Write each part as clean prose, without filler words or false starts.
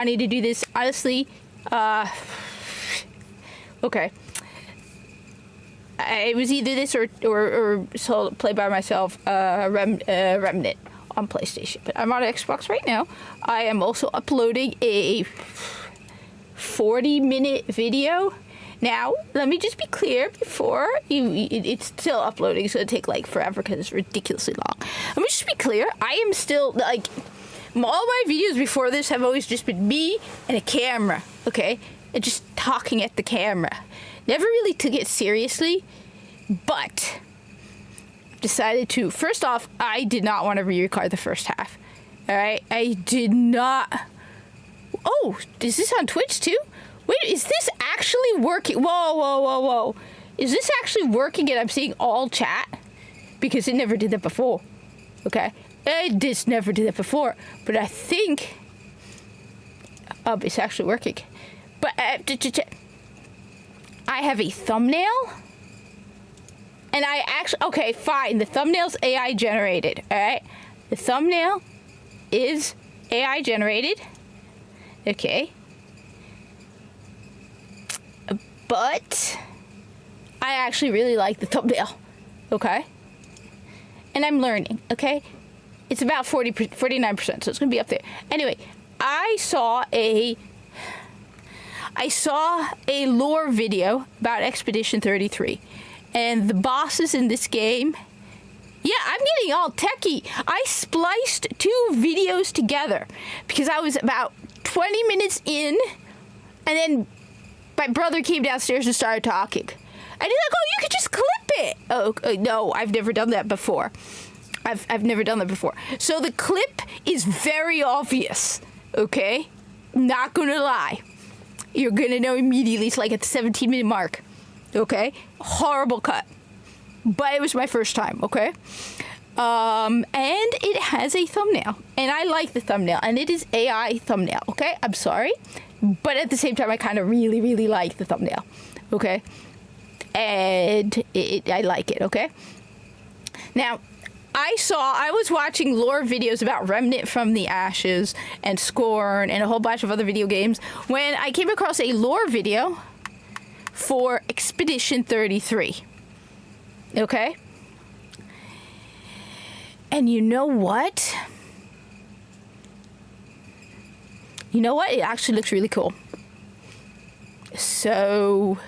I need to do this, honestly. Okay. It was either this or solo play by myself, Remnant on PlayStation. But I'm on Xbox right now. I am also uploading a 40-minute video. Now, let me just be clear before it's still uploading, so it'll take like forever because it's ridiculously long. Let me just be clear. I am still like, all my videos before this have always just been me and a camera, okay? And just talking at the camera. Never really took it seriously, but I've decided to. First off, I did not want to re-record the first half. All right, I did not. Oh, is this on Twitch too? Wait, is this actually working? Whoa. Is this actually working and I'm seeing all chat? Because it never did that before. Okay, it just never did that before. But I think it's actually working. But I have a thumbnail. And I actually, okay, fine. The thumbnail's AI generated, all right? The thumbnail is AI generated. Okay. But I actually really like the thumbnail, okay? And I'm learning, okay? It's about 49%, so it's gonna be up there. Anyway, I saw a lore video about Expedition 33. And the bosses in this game, yeah, I'm getting all techie. I spliced 2 videos together because I was about 20 minutes in, and then my brother came downstairs and started talking. And he's like, oh, you could just clip it. Oh, no, I've never done that before. I've never done that before. So the clip is very obvious, okay? Not gonna lie. You're gonna know immediately. It's like at the 17-minute mark. Okay, horrible cut, but it was my first time. Okay, and it has a thumbnail, and I like the thumbnail, and it is AI thumbnail. Okay, I'm sorry, but at the same time, I kind of really like the thumbnail. Okay, and I like it. Okay, now I was watching lore videos about Remnant from the Ashes and Scorn and a whole bunch of other video games when I came across a lore video for Expedition 33. Okay? And you know what? You know what? It actually looks really cool. So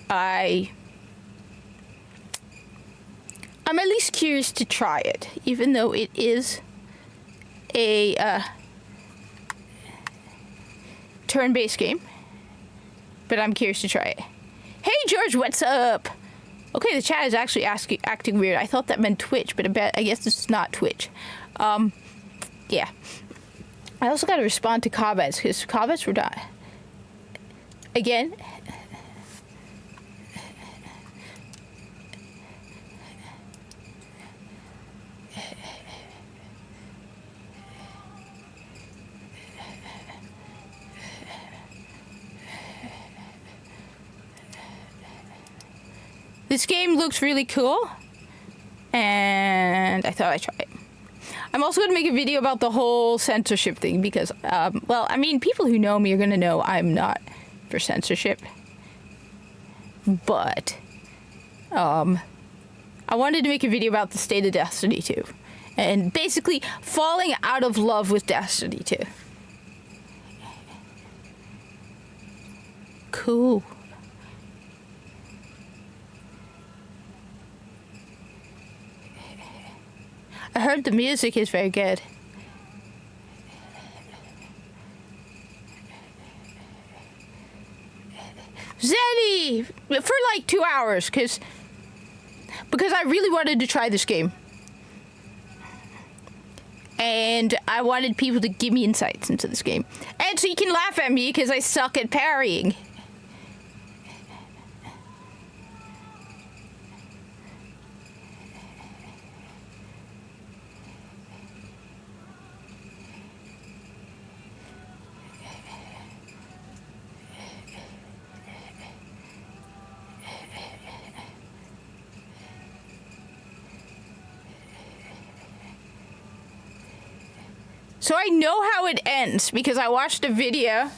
I'm at least curious to try it, even though it is a turn-based game. But I'm curious to try it. Hey, George, what's up? Okay, the chat is actually acting weird. I thought that meant Twitch, but I guess it's not Twitch. Yeah. I also got to respond to comments, because comments were not. Again. This game looks really cool, and I thought I'd try it. I'm also going to make a video about the whole censorship thing because, well, I mean, people who know me are going to know I'm not for censorship. But, I wanted to make a video about the state of Destiny 2. And basically, falling out of love with Destiny 2. Cool. I heard the music is very good. Zenny! For like 2 hours, because I really wanted to try this game. And I wanted people to give me insights into this game. And so you can laugh at me because I suck at parrying. So I know how it ends because I watched a video.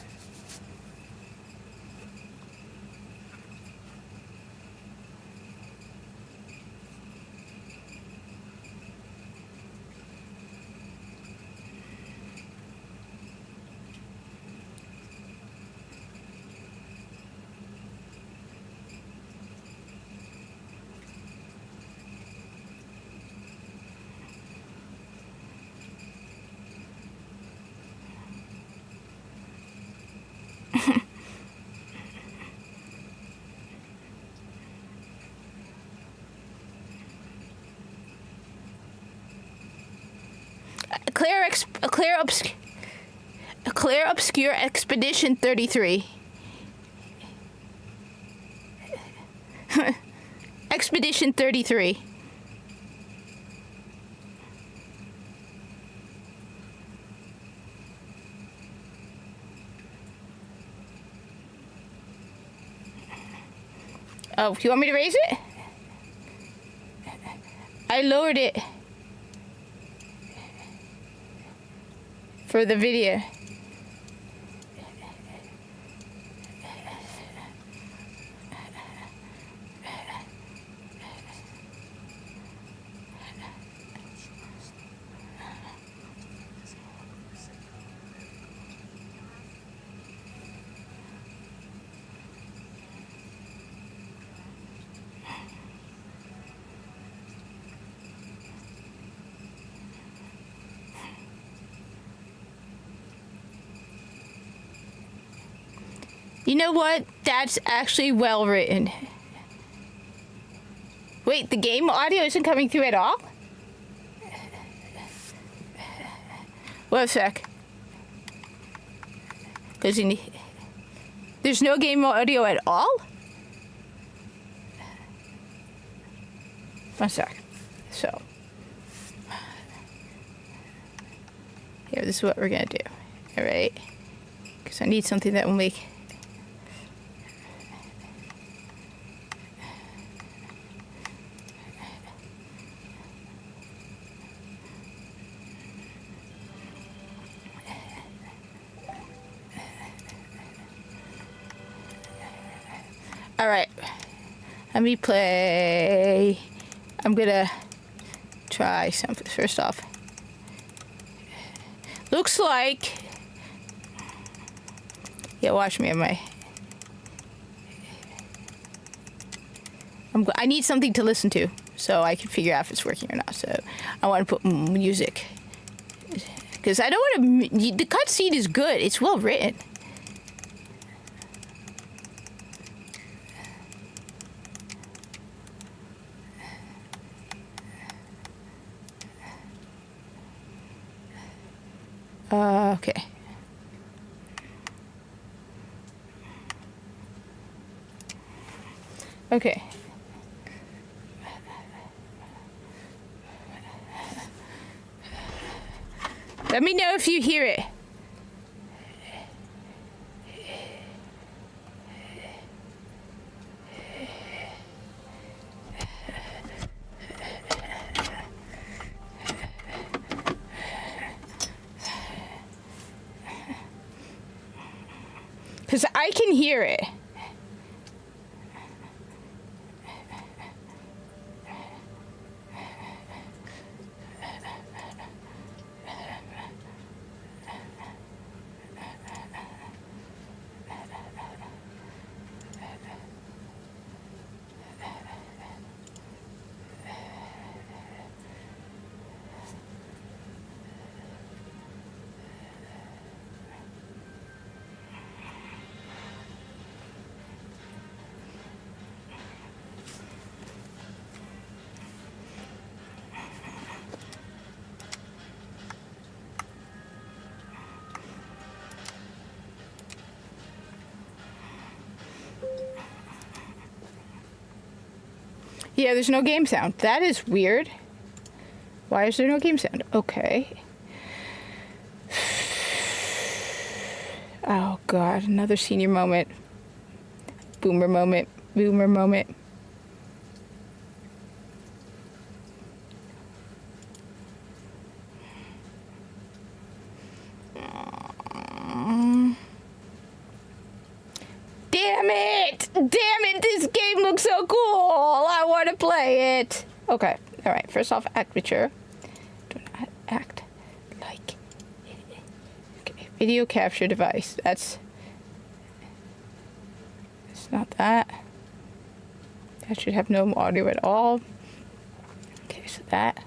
Clear Obscure Expedition 33. Expedition 33. Oh, you want me to raise it? I lowered it for the video. You know what? That's actually well written. Wait, the game audio isn't coming through at all? Wait a sec. There's no game audio at all? One sec. So. Here, this is what we're gonna do. Alright? Because I need something that will make... Alright, let me play. I'm gonna try something first off. Looks like, yeah, watch me on my, I need something to listen to so I can figure out if it's working or not. So I want to put music because I don't want to, the cutscene is good, it's well written. Okay. Okay. Let me know if you hear it. Because I can hear it. Yeah, there's no game sound. That is weird. Why is there no game sound? Okay. Oh God, another senior moment. Boomer moment. Boomer moment. Damn it, this game looks so cool. I want to play it. Okay, all right. First off, act mature. Do not act like... Okay, video capture device. That's not that. That should have no audio at all. Okay, so that.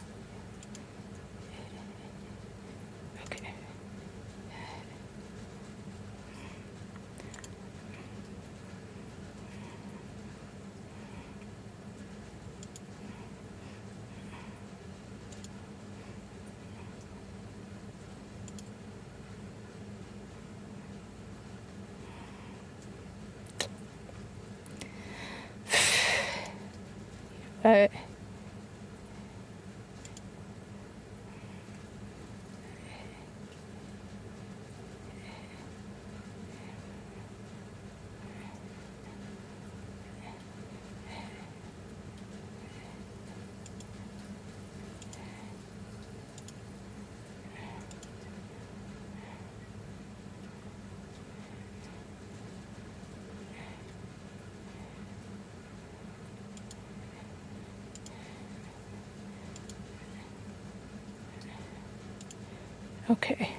Okay. Okay.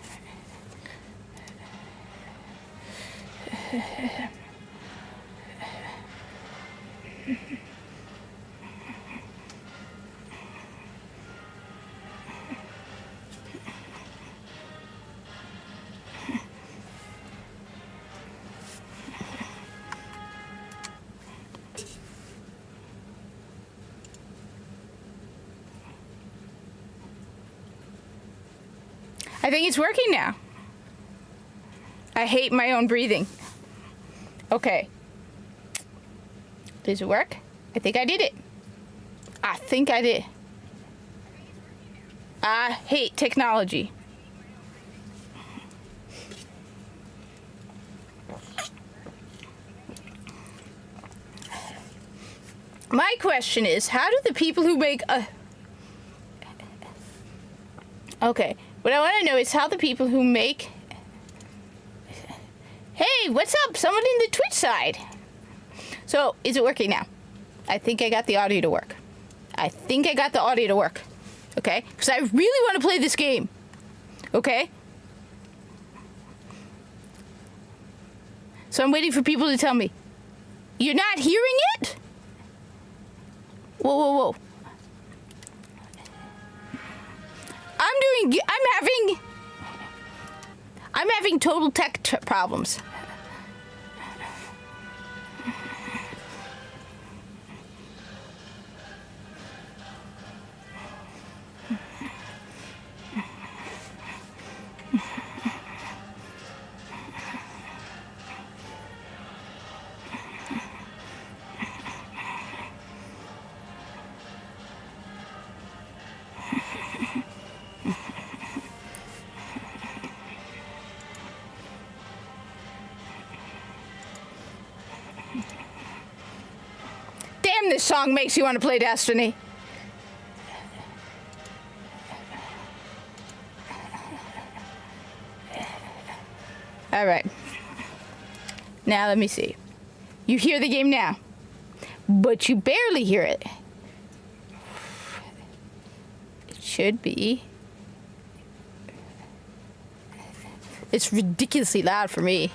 I think it's working now. I hate my own breathing. Okay. Does it work? I think I did it. I think I did. I hate technology. My question is, how do the people who make a... Okay, what I want to know is how the people who make... Hey, what's up? Someone in the Twitch side. So, is it working now? I think I got the audio to work. I think I got the audio to work. Okay? Because I really want to play this game. Okay? So I'm waiting for people to tell me. You're not hearing it? Whoa, whoa, whoa. I'm having total tech problems. Damn, this song makes you want to play Destiny. All right. Now let me see. You hear the game now, but you barely hear it. It should be. It's ridiculously loud for me.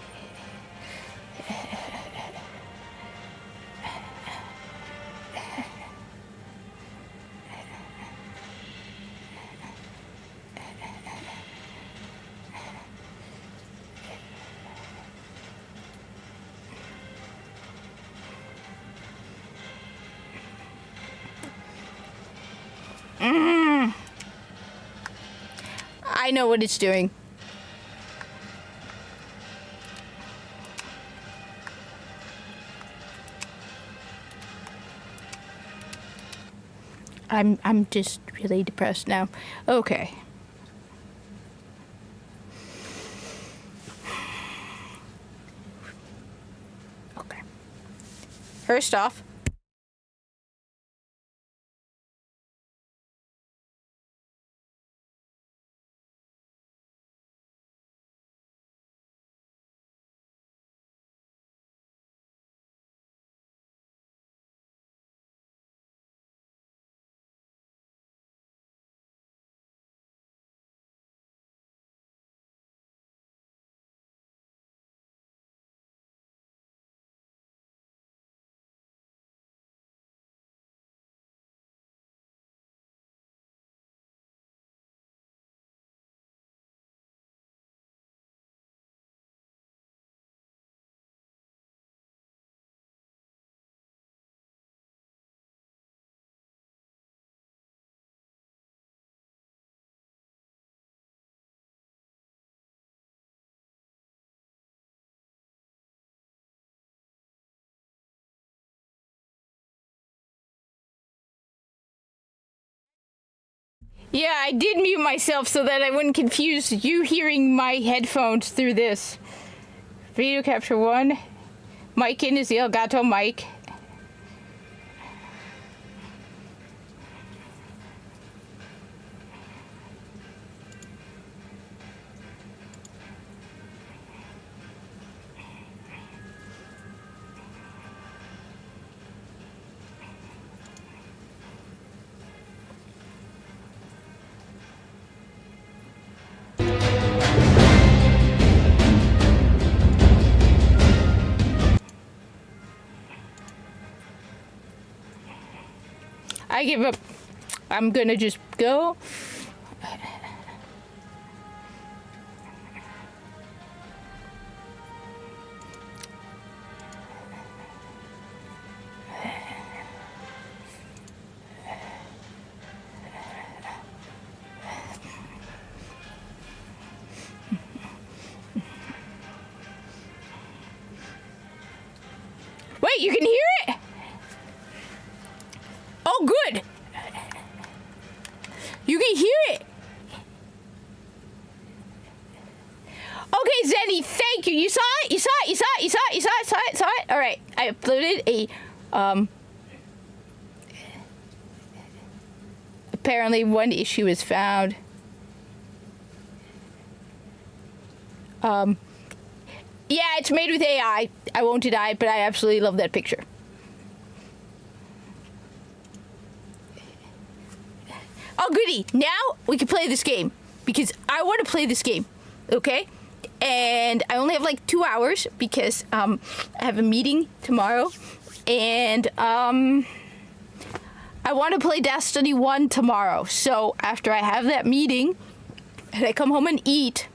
I know what it's doing. I'm just really depressed now. Okay. Okay. First off, Yeah, I did mute myself so that I wouldn't confuse you hearing my headphones through this. Video capture 1. Mic in is the Elgato mic. I give up. I'm gonna just go. Wait, you can hear it? Oh, good. You can hear it. Okay, Zenny, thank you. You saw it? You saw it? You saw it? You saw it? You saw it? Saw it? Saw it? All right. I uploaded a, apparently one issue is found. Yeah, it's made with AI. I won't deny it, but I absolutely love that picture. Oh, goody. Now we can play this game because I want to play this game, okay? And I only have like 2 hours because I have a meeting tomorrow. And I want to play Destiny 1 tomorrow. So after I have that meeting and I come home and eat,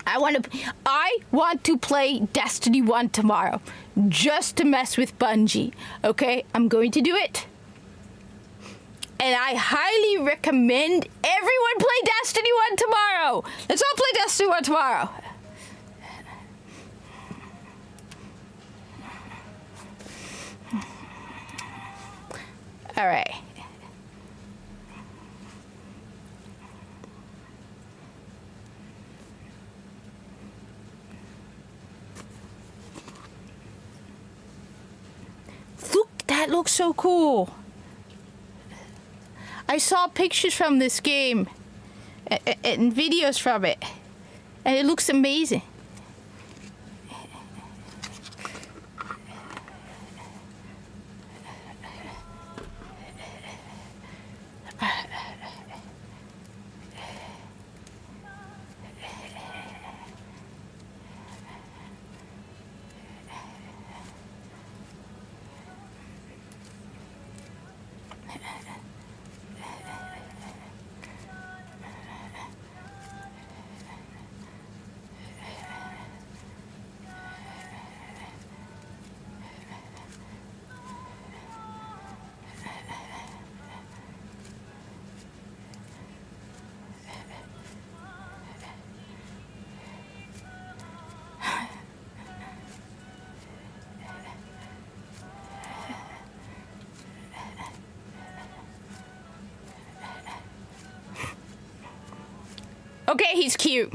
I want to play Destiny 1 tomorrow just to mess with Bungie, okay? I'm going to do it. And I highly recommend everyone play Destiny 1 tomorrow. Let's all play Destiny 1 tomorrow. All right. Look, that looks so cool. I saw pictures from this game and videos from it, and it looks amazing. Okay, he's cute.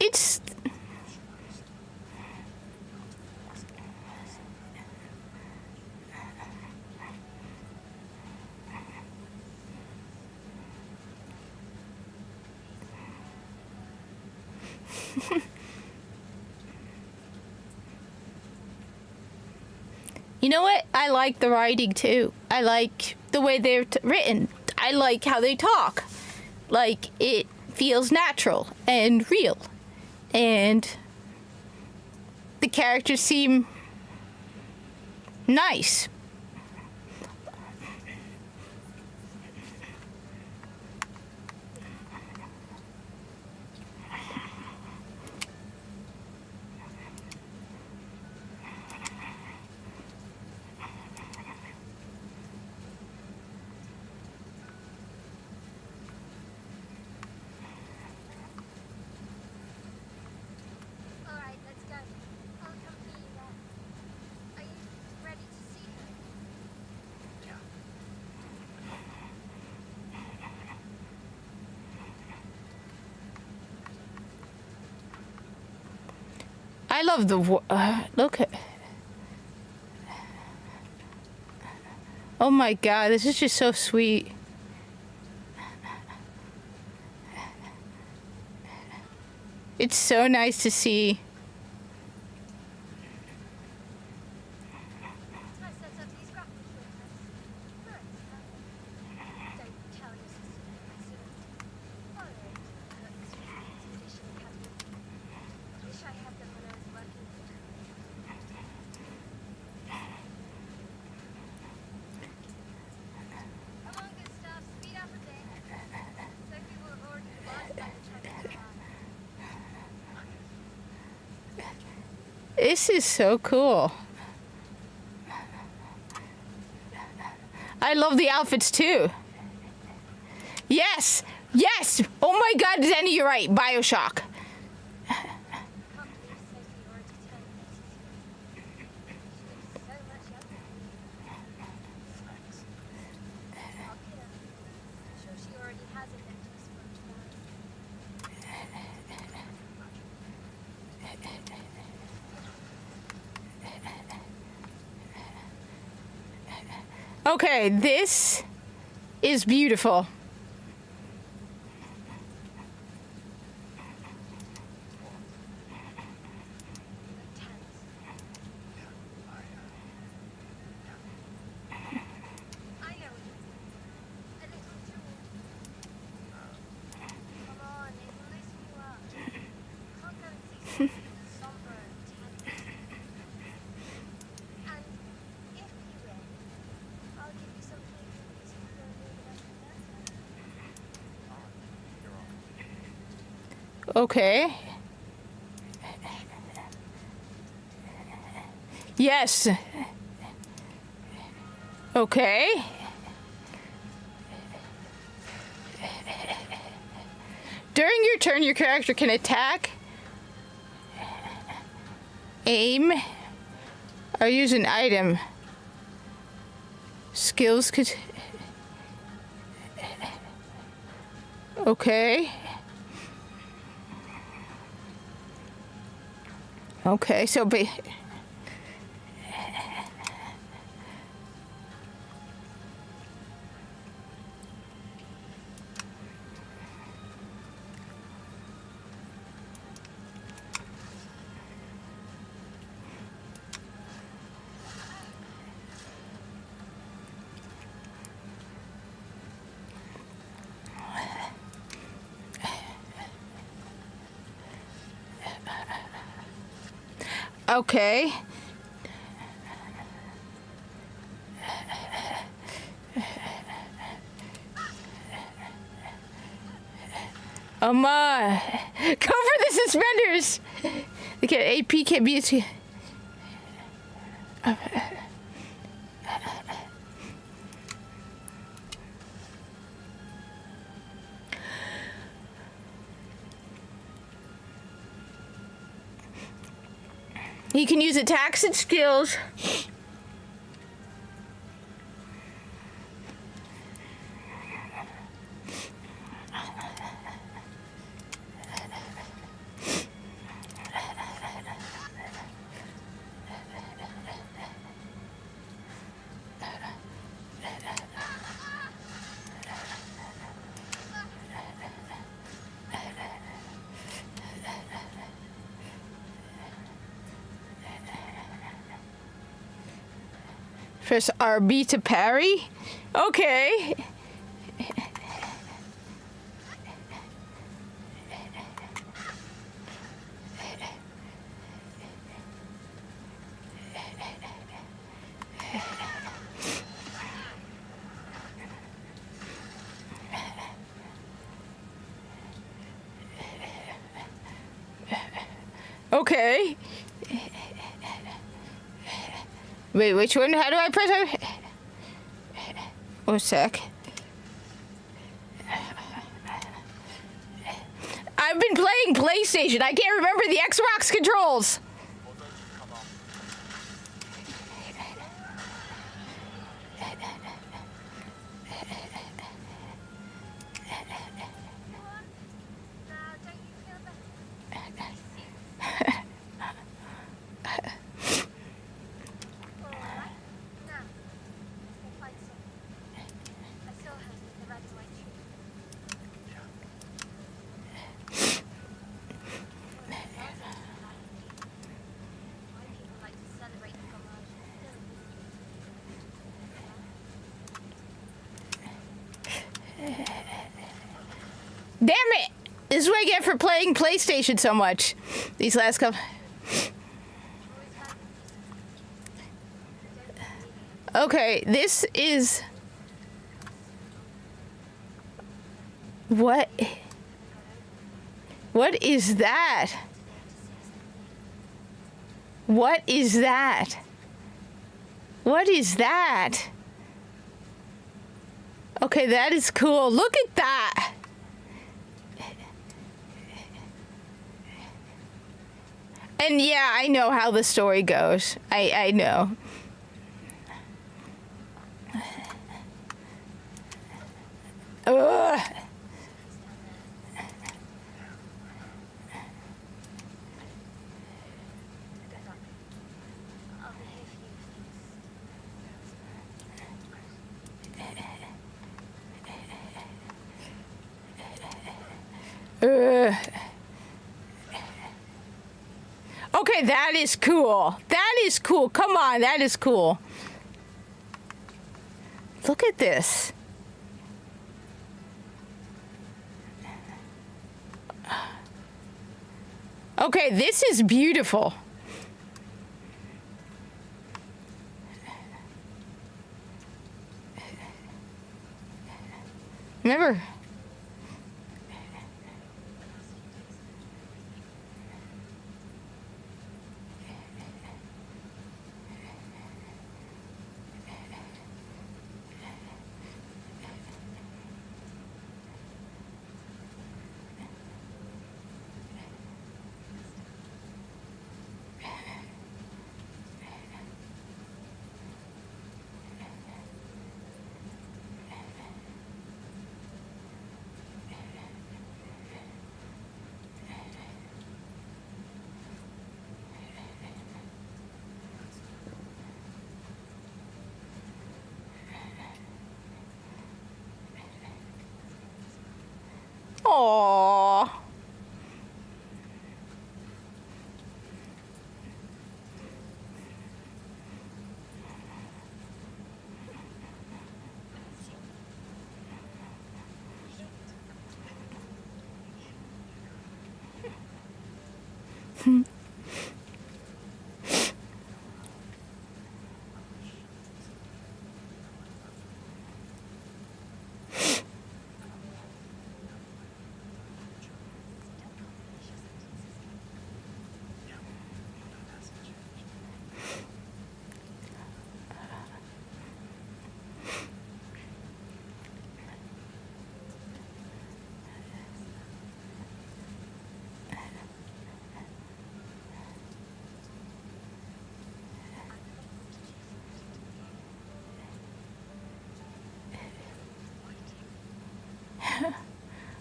It's you know what? I like the writing too. I like the way they're written. I like how they talk. Like, it feels natural and real. And the characters seem nice. Alright, let's go. I'll accompany you there. Are you ready to see her? I love the look at. Oh my god, this is just so sweet. It's so nice to see. So I set up these graphic filters. Nice. Don't tell your sister I saw it. Following Cook's Expedition Academy. Wish I had them when I was working here. Come on, good stuff. Speed up a bit. Sophie will have already devised by the time you arrive. This is so cool. I love the outfits too. Yes, yes. Oh my god, Zenny, you're right. BioShock. Can't believe Sophie already turned 33. She looks so much younger than me. Thanks. I'll get her. I'm sure she already has a necklace for a prize. Okay, this is beautiful. You look tense. I know what you mean. A little too. Come on, it'll loosen you up. Can't go and see something somber and tense. And if you win, I'll give you something to go and do the rest of the You're on. Okay. Yes. Okay. During your turn, your character can attack, aim, or use an item. Skills could. Okay. Okay, so be. Okay. Oh my. Cover the suspenders. Okay, AP can't be. He can use attacks and skills. Press RB to parry? Okay. Okay. Wait, which one? How do I press it? One sec. I've been playing PlayStation. I can't remember the Xbox controls. Now, don't you feel better? All right. Now, we'll find some. I saw her with the red and white tree. Why people like to celebrate the garage Damn it! This is what I get for playing PlayStation so much. These last couple. Okay, this is. What? What is that? What is that? What is that? Okay, that is cool. Look at that. And yeah, I know how the story goes. I know. Ugh. I'll be here for you. Ugh. Okay, that is cool. That is cool. Come on, that is cool. Look at this. Okay, this is beautiful. Remember? Aww.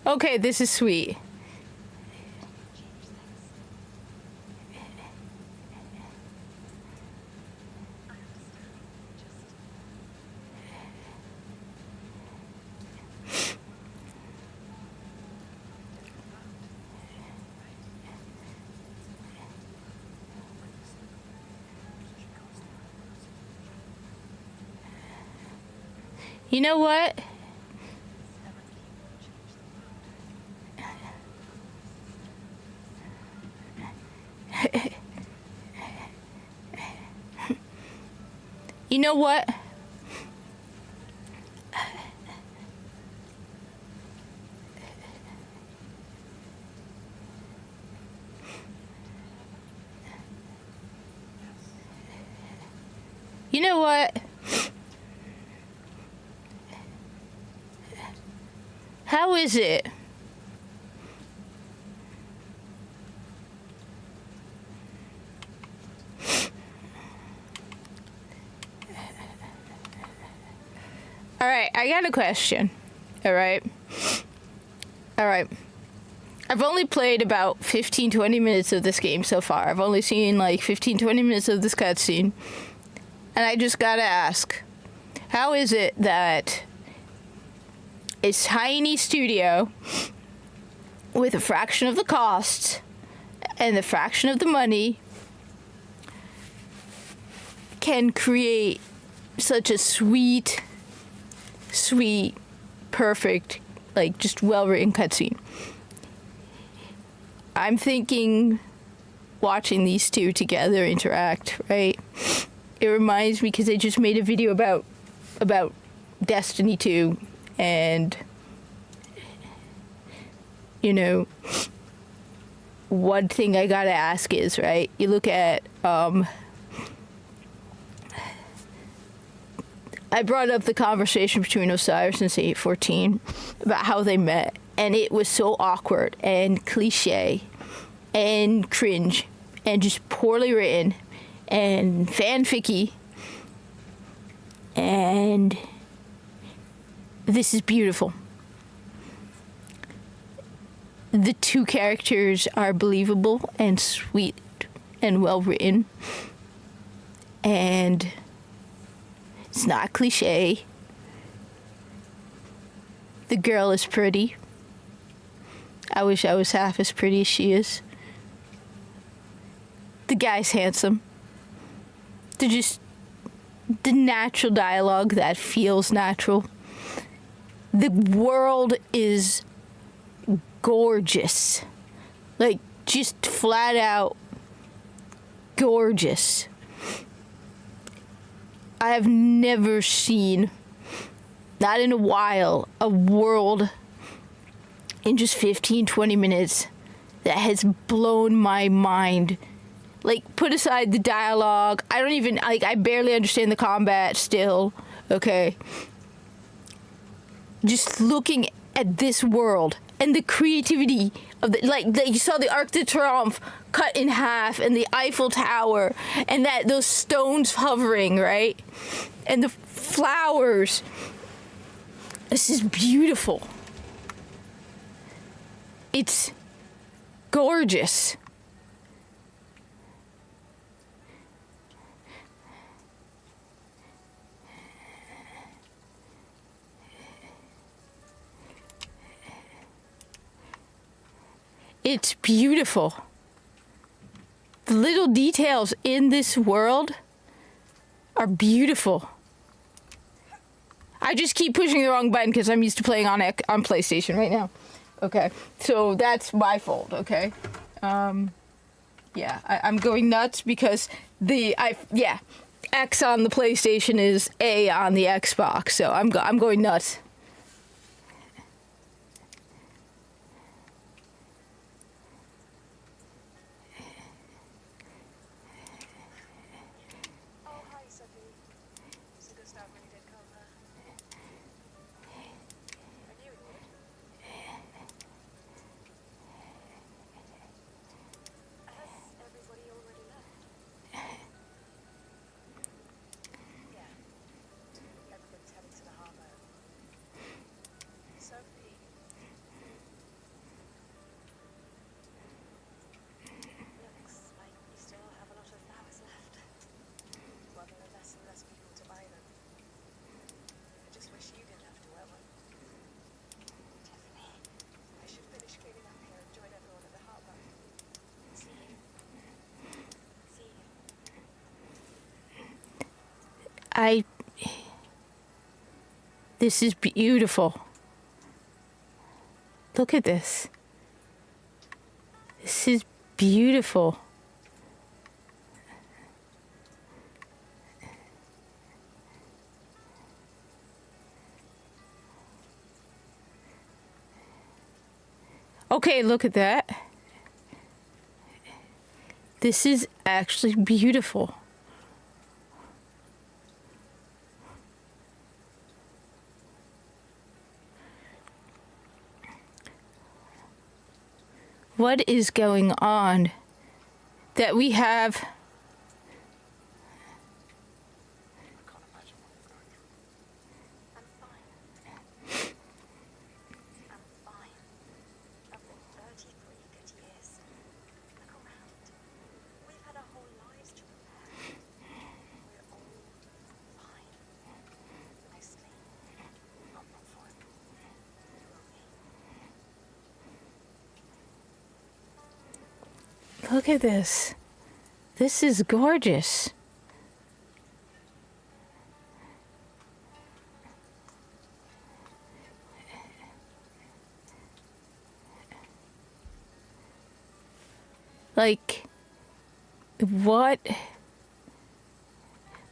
Okay, this is sweet. You know what? You know what? You know what? How is it? Alright, I got a question. Alright. Alright. I've only played about 15-20 minutes of this game so far. I've only seen like 15-20 minutes of this cutscene. And I just gotta ask, how is it that a tiny studio with a fraction of the cost and a fraction of the money can create such a sweet, perfect, like just well-written cutscene? I'm thinking watching these two together interact, right? It reminds me because they just made a video about Destiny 2, and you know, one thing I gotta ask is, right, you look at I brought up the conversation between Osiris and C814 about how they met, and it was so awkward and cliche and cringe and just poorly written and fanficky, and this is beautiful. The two characters are believable and sweet and well written, and it's not cliche. The girl is pretty. I wish I was half as pretty as she is. The guy's handsome. They're just the natural dialogue that feels natural. The world is gorgeous. Like, just flat out gorgeous. I have never seen, not in a while, a world in just 15-20 minutes that has blown my mind. Like, put aside the dialogue. I barely understand the combat still, okay? Just looking at this world and the creativity of you saw the Arc de Triomphe cut in half, and the Eiffel Tower, and those stones hovering, right? And the flowers. This is beautiful. It's gorgeous. It's beautiful. The little details in this world are beautiful. I just keep pushing the wrong button because I'm used to playing on PlayStation right now. Okay, so that's my fault, okay? Yeah, I'm going nuts because X on the PlayStation is A on the Xbox, so I'm going nuts. Oh, hi, Sophie. Some good stuff when you did come, huh? I knew it would. Has everybody already left? Yeah. Everybody's heading to the harbour. Sophie. Looks like you still have a lot of flowers left. Well, there are less and less people to buy them. I just wish you didn't have to wear one. Tiffany, I should finish cleaning up here and join everyone at the harbour. See you. See you. This is beautiful. Look at this. This is beautiful. Okay, look at that. This is actually beautiful. What is going on that we have? I can't imagine what it's going through. I'm fine. I'm fine. I've lived 33 good years. Look around. We've had our whole lives to prepare. We're all fine. Mostly. I'm not fine. You will be. Look at this. This is gorgeous. Like, what?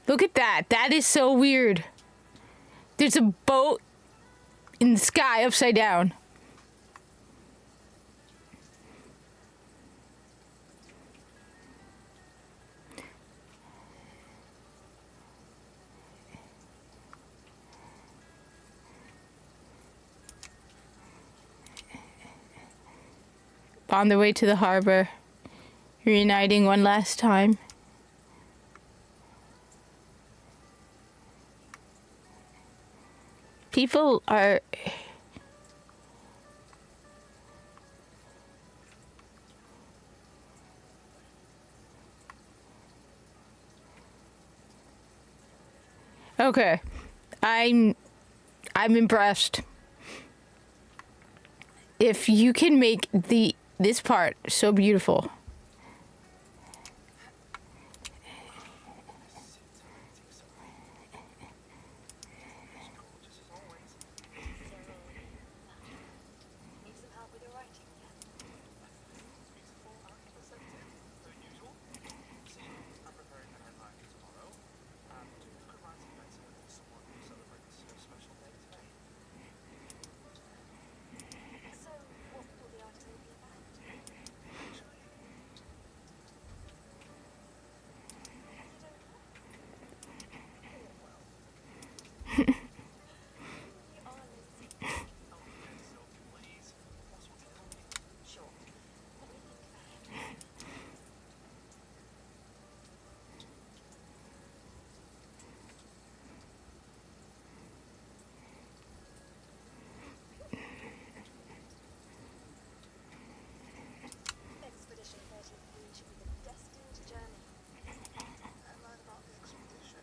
Look at that. That is so weird. There's a boat in the sky upside down. On their way to the harbor, reuniting one last time. People are... Okay, I'm impressed. If you can make this part so beautiful. It's gorgeous as always. Need some help with your writing again? Beautiful and perceptive, the usual. See, I'm preparing the headline for tomorrow, and who could write it better than someone who celebrates a special day today? So, what will the article be about? Actually, You don't know? well, You are Lucy. oh yes, Sophie, please. What's what to tell me? Sure. Let me think about it. Expedition 33 should be the destined journey. And learn about the expedition.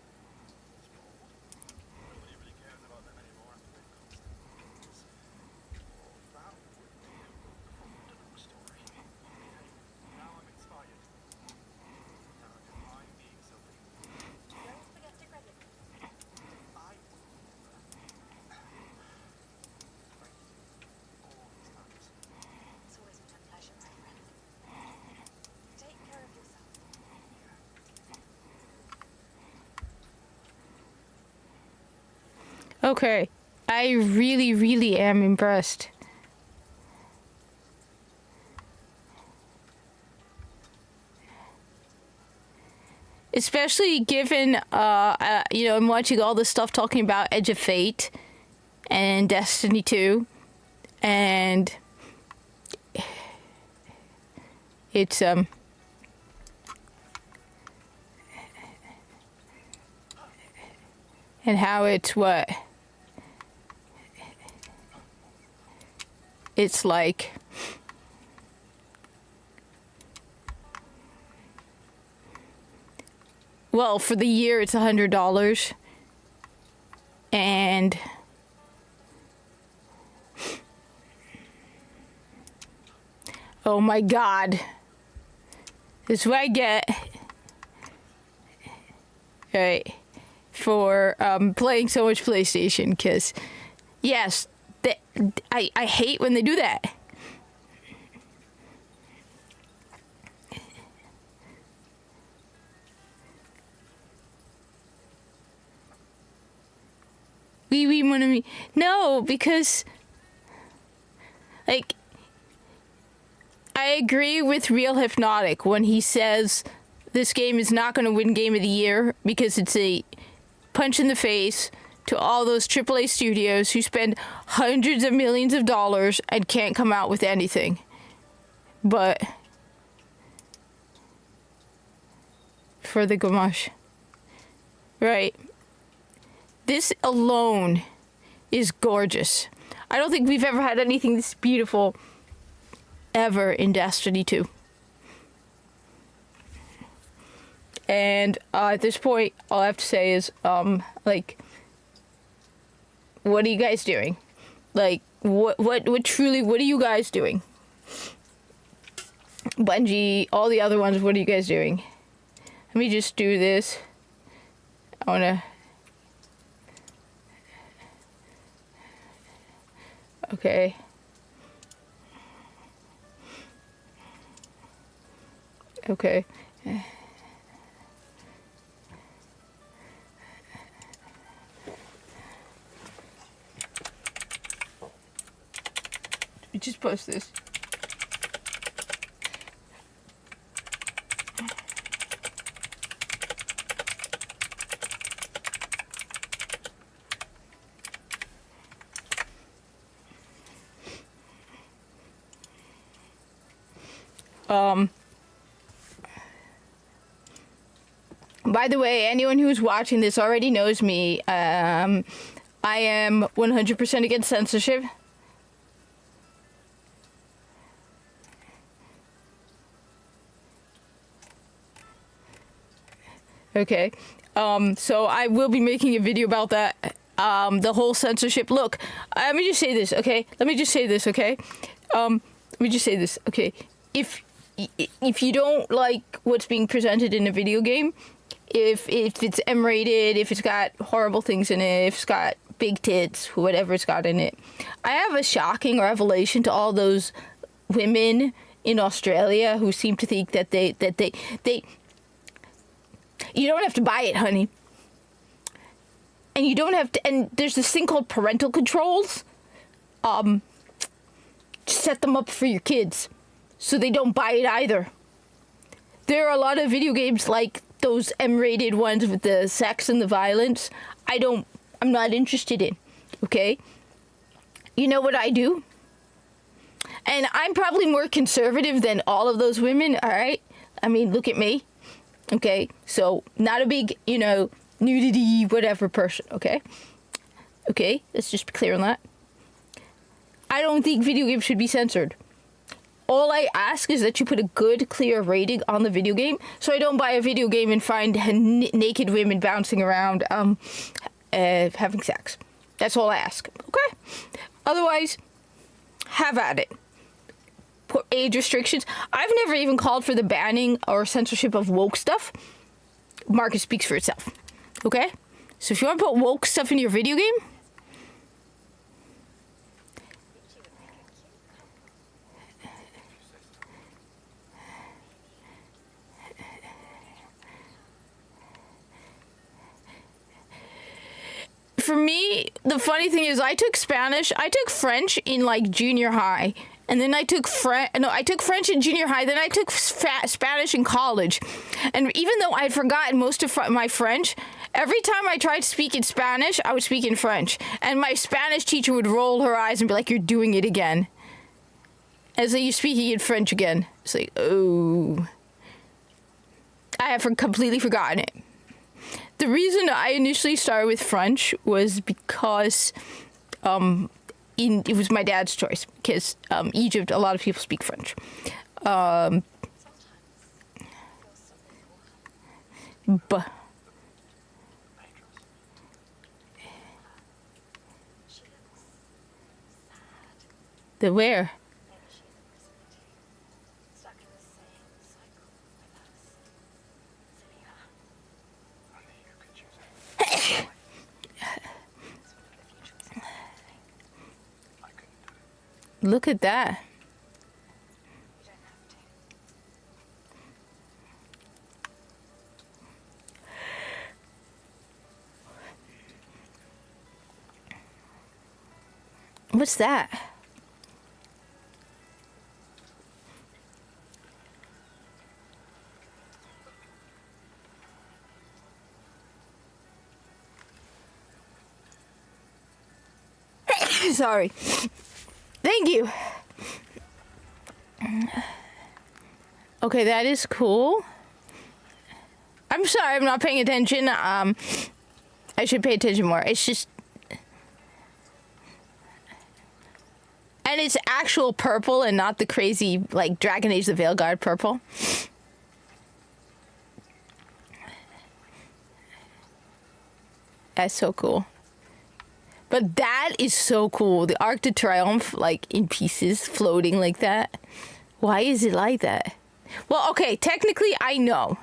It's bold. Nobody really cares about them anymore after they've cost their lives. Oh, that would do for a underdog story. Anyway, now I'm inspired. Now I can find being Sophie. Don't forget to credit me. I will. Thank you. All these times. It's always been a pleasure, my friend. Take care of yourself. Okay, I really, really am impressed. Especially given, I'm watching all this stuff talking about Edge of Fate and Destiny 2, and it's, and how it's what? It's like... Well, for the year, it's $100. And... Oh my god. This is what I get. Alright. for playing so much PlayStation. Because, yes, I hate when they do that. We want to no, because like I agree with Real Hypnotic when he says this game is not going to win Game of the Year because it's a punch in the face to all those AAA studios who spend hundreds of millions of dollars and can't come out with anything. But for the gamache, right? This alone is gorgeous. I don't think we've ever had anything this beautiful ever in Destiny 2. And at this point, all I have to say is, like, what are you guys doing? Like, what are you guys doing? Bungie, all the other ones, what are you guys doing? Let me just do this. I wanna... Okay. Okay. You just post this. By the way, anyone who's watching this already knows me. I am 100% against censorship. Okay. So I will be making a video about that. The whole censorship. Look, let me just say this, okay? Let me just say this, okay? If you don't like what's being presented in a video game, if it's M-rated, if it's got horrible things in it, if it's got big tits, whatever it's got in it, I have a shocking revelation to all those women in Australia who seem to think that they you don't have to buy it, honey. And you don't have to, and there's this thing called parental controls. Set them up for your kids so they don't buy it either. There are a lot of video games like those M-rated ones with the sex and the violence. I'm not interested in, okay? You know what I do? And I'm probably more conservative than all of those women, all right? I mean, look at me, okay? So, not a big, nudity, whatever person, okay? Okay, let's just be clear on that. I don't think video games should be censored. All I ask is that you put a good, clear rating on the video game, so I don't buy a video game and find naked women bouncing around, having sex. That's all I ask, okay? Otherwise, have at it. Put age restrictions. I've never even called for the banning or censorship of woke stuff. Market speaks for itself, okay? So if you want to put woke stuff in your video game, for me, the funny thing is I took French in like junior high, and then I took French in junior high, then I took Spanish in college. And even though I had forgotten most of my French, every time I tried to speak in Spanish, I would speak in French. And my Spanish teacher would roll her eyes and be like, "You're doing it again." As you're speaking in French again. It's like, oh. I have completely forgotten it. The reason I initially started with French was because it was my dad's choice. Because Egypt, a lot of people speak French. But the where? Look at that. You don't have to. What's that? Sorry. Thank you. Okay, that is cool. I'm sorry, I'm not paying attention. I should pay attention more. It's just... And it's actual purple and not the crazy, like, Dragon Age the Veilguard purple. That's so cool. But that is so cool. The Arc de Triomphe, like, in pieces, floating like that. Why is it like that? Well, okay, technically, I know.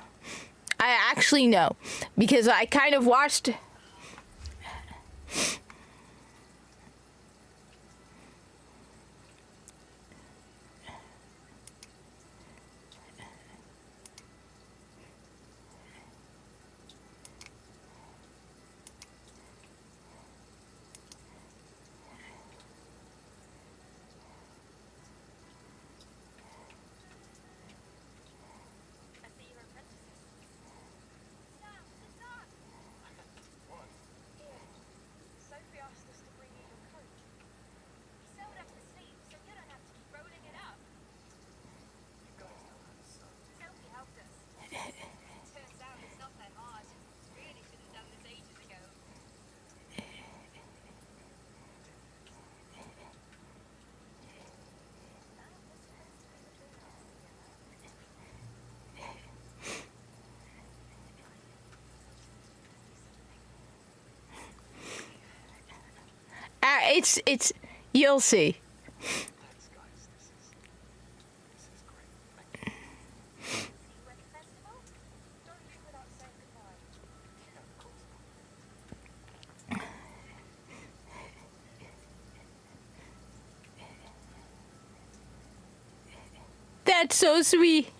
I actually know. Because I kind of watched... I see you're apprentices. Stop! Stop! What? Here. Sophie asked us to bring you your coat. We sewed up the sleeves so you don't have to keep rolling it up. You guys know how to sew. Sophie helped us. Turns out it's not that hard. Really should have done this ages ago. It's you'll see. Thanks, guys. This is great. See you at the festival? Don't leave without saying goodbye. Yeah, of course. That's so sweet.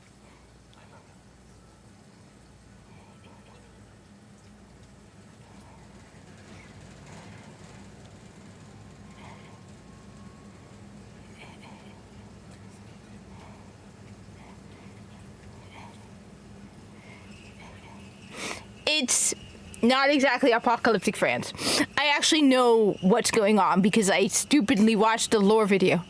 It's not exactly apocalyptic France. I actually know what's going on because I stupidly watched the lore video.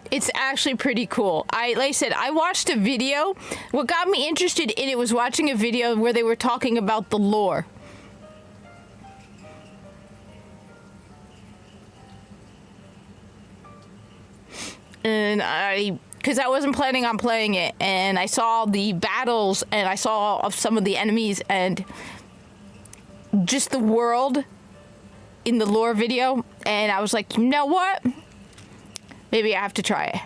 It's actually pretty cool. Like I said, I watched a video. What got me interested in it was watching a video where they were talking about the lore. And because I wasn't planning on playing it, and I saw the battles, and I saw of some of the enemies, and just the world in the lore video, and I was like, you know what? Maybe I have to try it.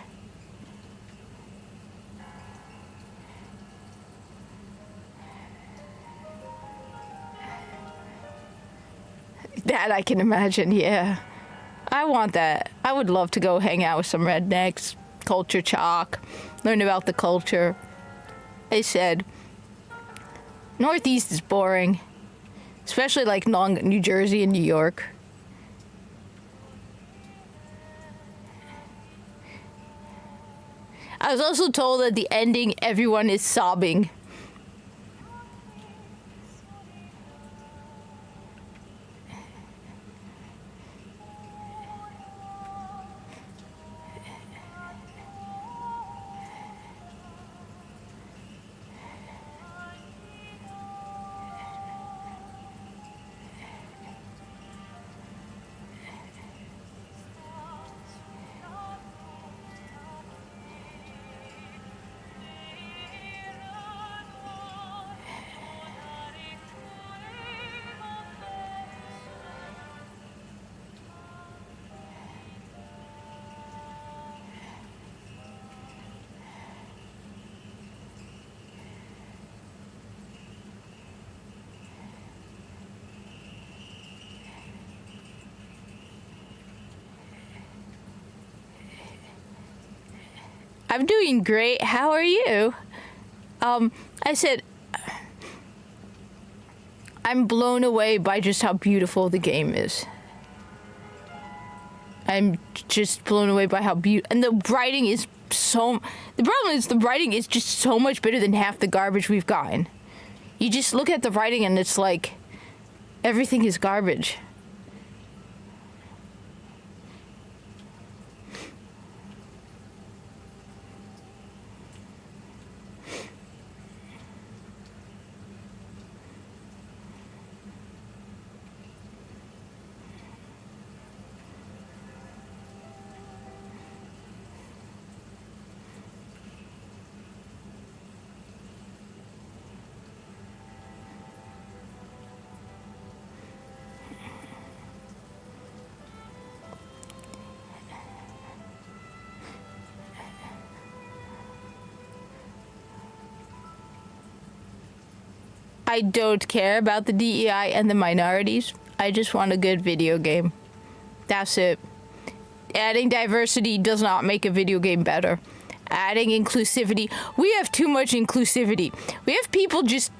That I can imagine, yeah. I want that. I would love to go hang out with some rednecks, culture shock, learn about the culture. I said, Northeast is boring, especially like New Jersey and New York. I was also told at the ending everyone is sobbing. I'm doing great. How are you? I said, I'm blown away by just how beautiful the game is. I'm just blown away by how beautiful, and the writing is so. The problem is the writing is just so much better than half the garbage we've gotten. You just look at the writing and it's like everything is garbage. I don't care about the DEI and the minorities. I just want a good video game. That's it. Adding diversity does not make a video game better. Adding inclusivity. We have too much inclusivity. We have people just...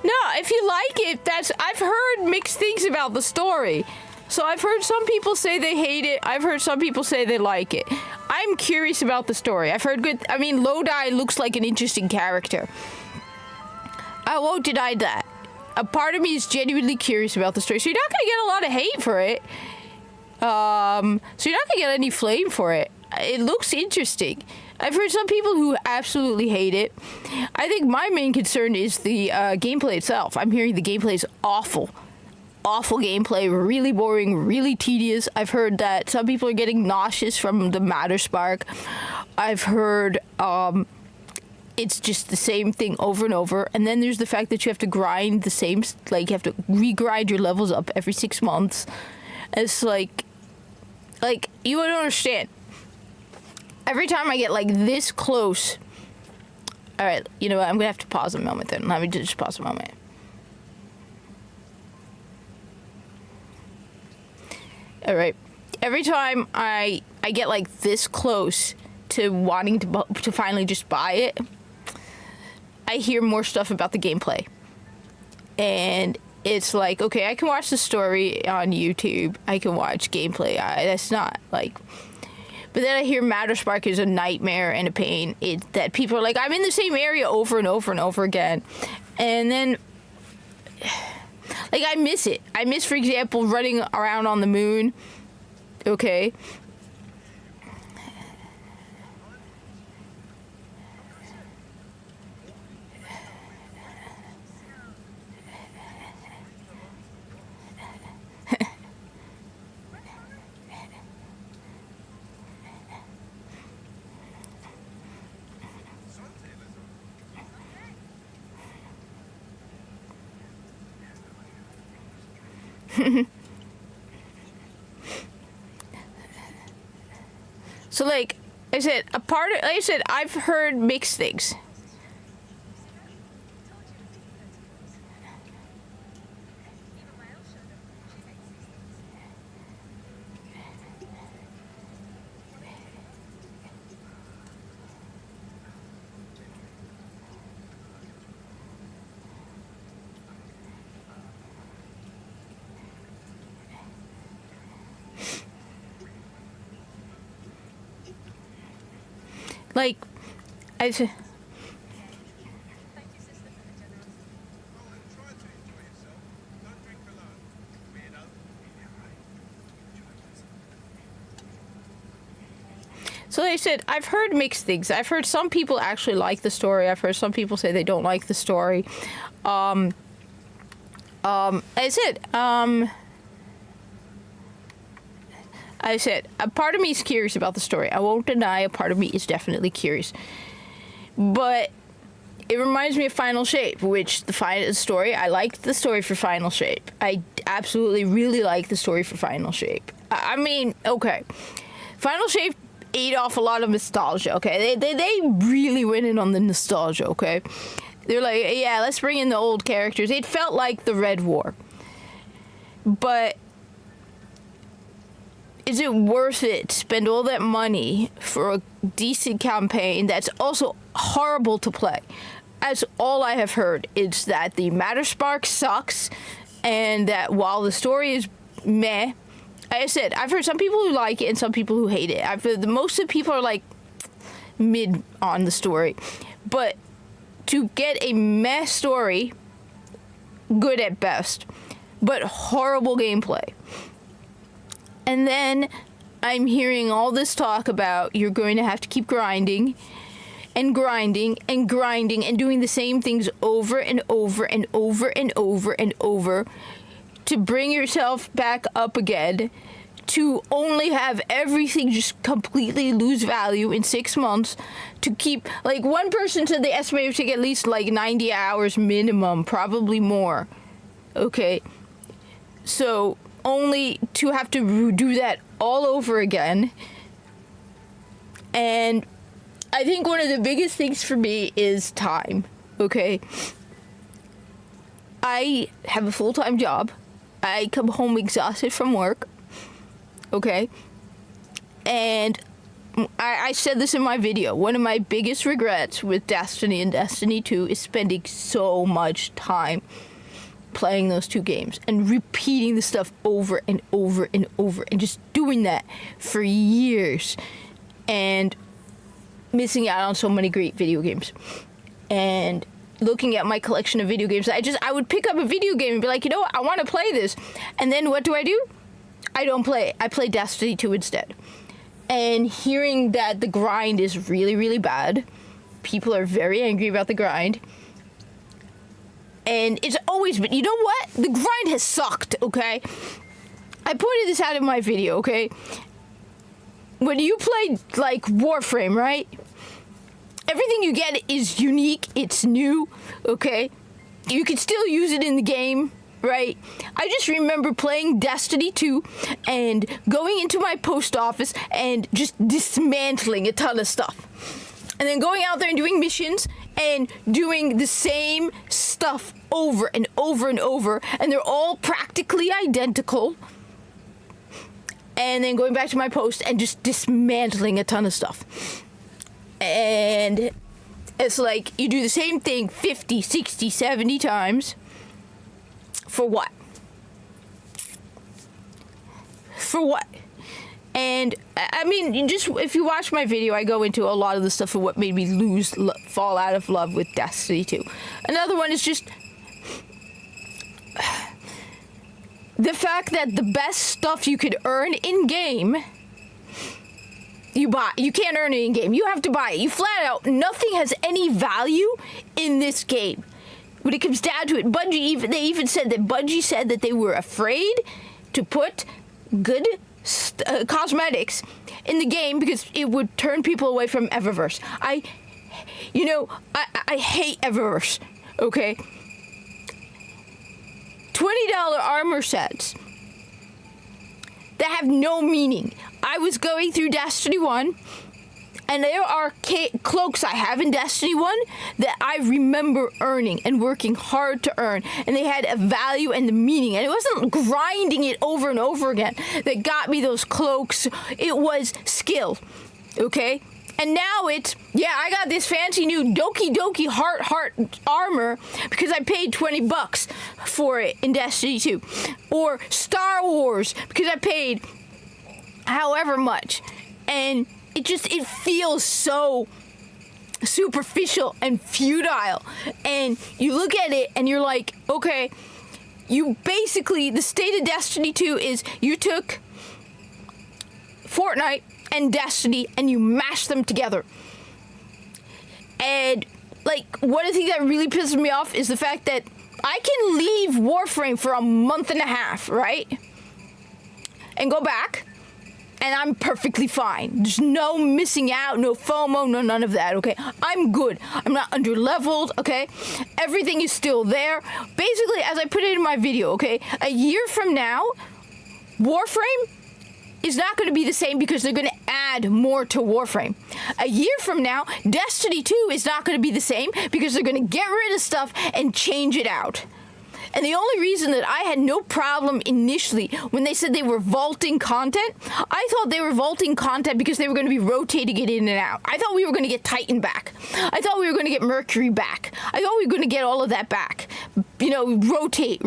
No, if you like it, that's... I've heard mixed things about the story. So I've heard some people say they hate it. I've heard some people say they like it. I'm curious about the story. I've heard good... I mean, Lodi looks like an interesting character. I won't deny that. A part of me is genuinely curious about the story. So you're not going to get a lot of hate for it. So you're not going to get any flame for it. It looks interesting. I've heard some people who absolutely hate it. I think my main concern is the gameplay itself. I'm hearing the gameplay is awful. Awful gameplay, really boring, really tedious. I've heard that some people are getting nauseous from the Matter Spark. I've heard it's just the same thing over and over. And then there's the fact that you have to grind the same, like you have to re-grind your levels up every 6 months. It's like you don't understand. Every time I get like this close. All right, you know what? I'm gonna have to pause a moment then. Let me just pause a moment. All right. Every time I get like this close to wanting to finally just buy it, I hear more stuff about the gameplay. And it's like, okay, I can watch the story on YouTube. I can watch gameplay. That's not like... But then I hear Matter Spark is a nightmare and a pain. That people are like, I'm in the same area over and over and over again. And then, like, I miss it. I miss, for example, running around on the moon. Okay. So, like I said, I've heard mixed things. Like, I said... Thank you, sister, for the generosity. Oh, and try to enjoy yourself. Don't drink alone. Weirdo. So they said, I've heard mixed things. I've heard some people actually like the story. I've heard some people say they don't like the story. I said, a part of me is curious about the story. I won't deny a part of me is definitely curious. But it reminds me of Final Shape, which I liked the story for Final Shape. I absolutely really like the story for Final Shape. I mean, okay. Final Shape ate off a lot of nostalgia, okay? They really went in on the nostalgia, okay? They're like, yeah, let's bring in the old characters. It felt like the Red War. But is it worth it to spend all that money for a decent campaign that's also horrible to play? As all I have heard is that the Matter Spark sucks, and that while the story is meh, I said, I've heard some people who like it and some people who hate it. I've heard most of the people are like mid on the story. But to get a meh story, good at best, but horrible gameplay. And then I'm hearing all this talk about you're going to have to keep grinding and grinding and grinding and doing the same things over and over and over and over and over to bring yourself back up again, to only have everything just completely lose value in 6 months, to keep, like, one person said they estimated it to take at least like 90 hours minimum, probably more. Okay, so only to have to do that all over again. And I think one of the biggest things for me is time, okay? I have a full-time job. I come home exhausted from work, okay? And I said this in my video. One of my biggest regrets with Destiny and Destiny 2 is spending so much time playing those two games and repeating the stuff over and over and over and just doing that for years and missing out on so many great video games. And looking at my collection of video games, I would pick up a video game and be like, you know what, I want to play this. And then what do? I don't play it. I play Destiny 2 instead. And hearing that the grind is really, really bad, people are very angry about the grind. And it's always been, you know what? The grind has sucked, okay? I pointed this out in my video, okay? When you play, like, Warframe, right? Everything you get is unique, it's new, okay? You can still use it in the game, right? I just remember playing Destiny 2 and going into my post office and just dismantling a ton of stuff. And then going out there and doing missions and doing the same stuff over and over and over, and they're all practically identical. And then going back to my post and just dismantling a ton of stuff. And it's like you do the same thing 50, 60, 70 times. For what? For what? And I mean, just if you watch my video, I go into a lot of the stuff of what made me fall out of love with Destiny 2. Another one is just the fact that the best stuff you could earn in game, you buy. You can't earn it in game. You have to buy it. You flat out, nothing has any value in this game. When it comes down to it, they even said that they were afraid to put good cosmetics in the game because it would turn people away from Eververse. I hate Eververse, okay? $20 armor sets that have no meaning. I was going through Destiny 1, and there are cloaks I have in Destiny 1 that I remember earning and working hard to earn, and they had a value and the meaning, and it wasn't grinding it over and over again that got me those cloaks. It was skill, okay? And now it's, yeah, I got this fancy new Doki heart armor because I paid $20 for it in Destiny 2. Or Star Wars because I paid however much. And it feels so superficial and futile. And you look at it and you're like, okay, you basically, the state of Destiny 2 is you took Fortnite and Destiny and you mash them together. And like, one of the things that really pisses me off is the fact that I can leave Warframe for a month and a half, right? And go back, and I'm perfectly fine. There's no missing out, no FOMO, no none of that, okay? I'm good. I'm not under-leveled, okay? Everything is still there. Basically, as I put it in my video, okay? A year from now, Warframe is not going to be the same because they're going to add more to Warframe. A year from now, Destiny 2 is not going to be the same because they're going to get rid of stuff and change it out. And the only reason that I had no problem initially when they said they were vaulting content, I thought they were vaulting content because they were going to be rotating it in and out. I thought we were going to get Titan back. I thought we were going to get Mercury back. I thought we were going to get all of that back. You know, rotate.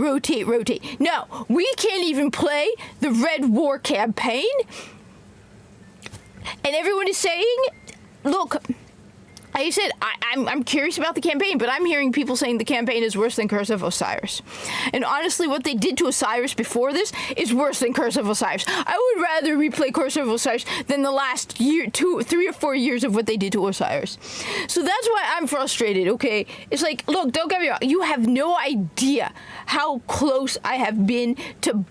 No, we can't even play the Red War campaign. And everyone is saying, look, I said, I'm curious about the campaign, but I'm hearing people saying the campaign is worse than Curse of Osiris. And honestly, what they did to Osiris before this is worse than Curse of Osiris. I would rather replay Curse of Osiris than the last 3 or 4 years of what they did to Osiris. So that's why I'm frustrated, okay? It's like, look, don't get me wrong. You have no idea how close I have been to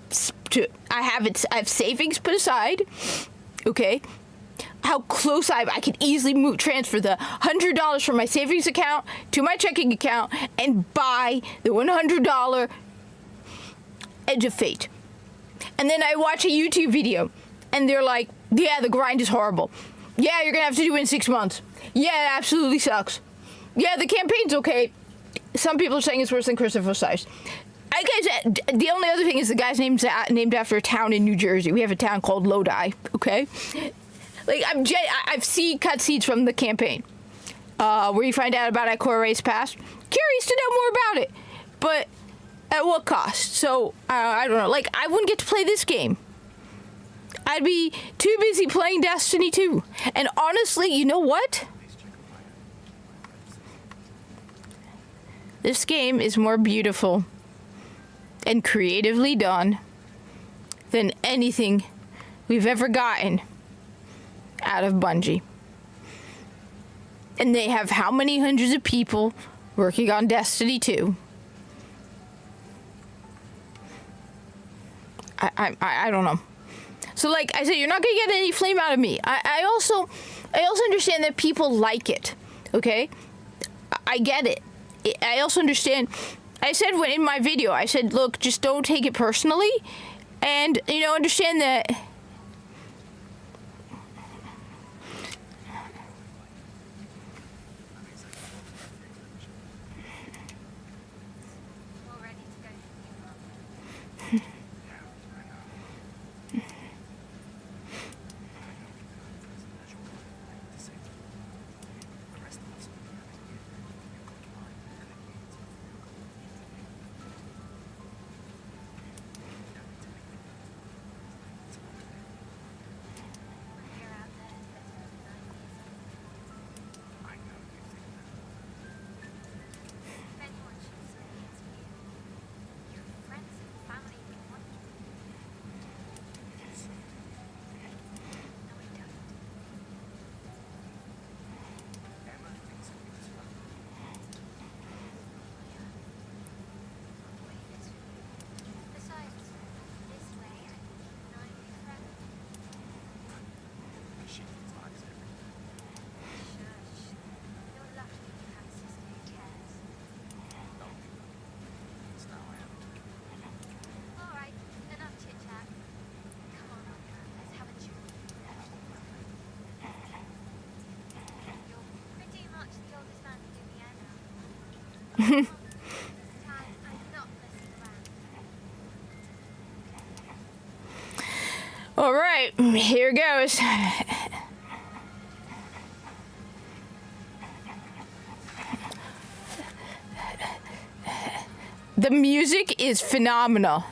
I have savings put aside, okay? How close I could easily transfer the $100 from my savings account to my checking account and buy the $100 Edge of Fate. And then I watch a YouTube video and they're like, yeah, the grind is horrible. Yeah, you're gonna have to do it in 6 months. Yeah, it absolutely sucks. Yeah, the campaign's okay. Some people are saying it's worse than Curse of Osiris. I guess the only other thing is the guy's named after a town in New Jersey. We have a town called Lodi, okay? Like, I've seen cutscenes from the campaign, where you find out about Ikora Ray's past. Curious to know more about it, but at what cost? So, I don't know. Like, I wouldn't get to play this game. I'd be too busy playing Destiny 2. And honestly, you know what? This game is more beautiful and creatively done than anything we've ever gotten out of Bungie. And they have how many hundreds of people working on Destiny 2? I don't know. So like I said, you're not gonna get any flame out of me. I also understand that people like it. Okay? I get it. I also understand. I said in my video, I said, look, just don't take it personally. And, you know, understand that All ready to go. You're out there, it's better than 9 years ago. If anyone shoots me, it's you. Your friends and family will want you. No, we don't. Besides, this way I can keep an eye on your friend. Shush. You're lucky you have a sister who cares. Alright, enough chit chat. Come on, let's have a chew. You're pretty much the oldest man to do me hair now. This time, I'm not messing around. all right, here goes. The music is phenomenal.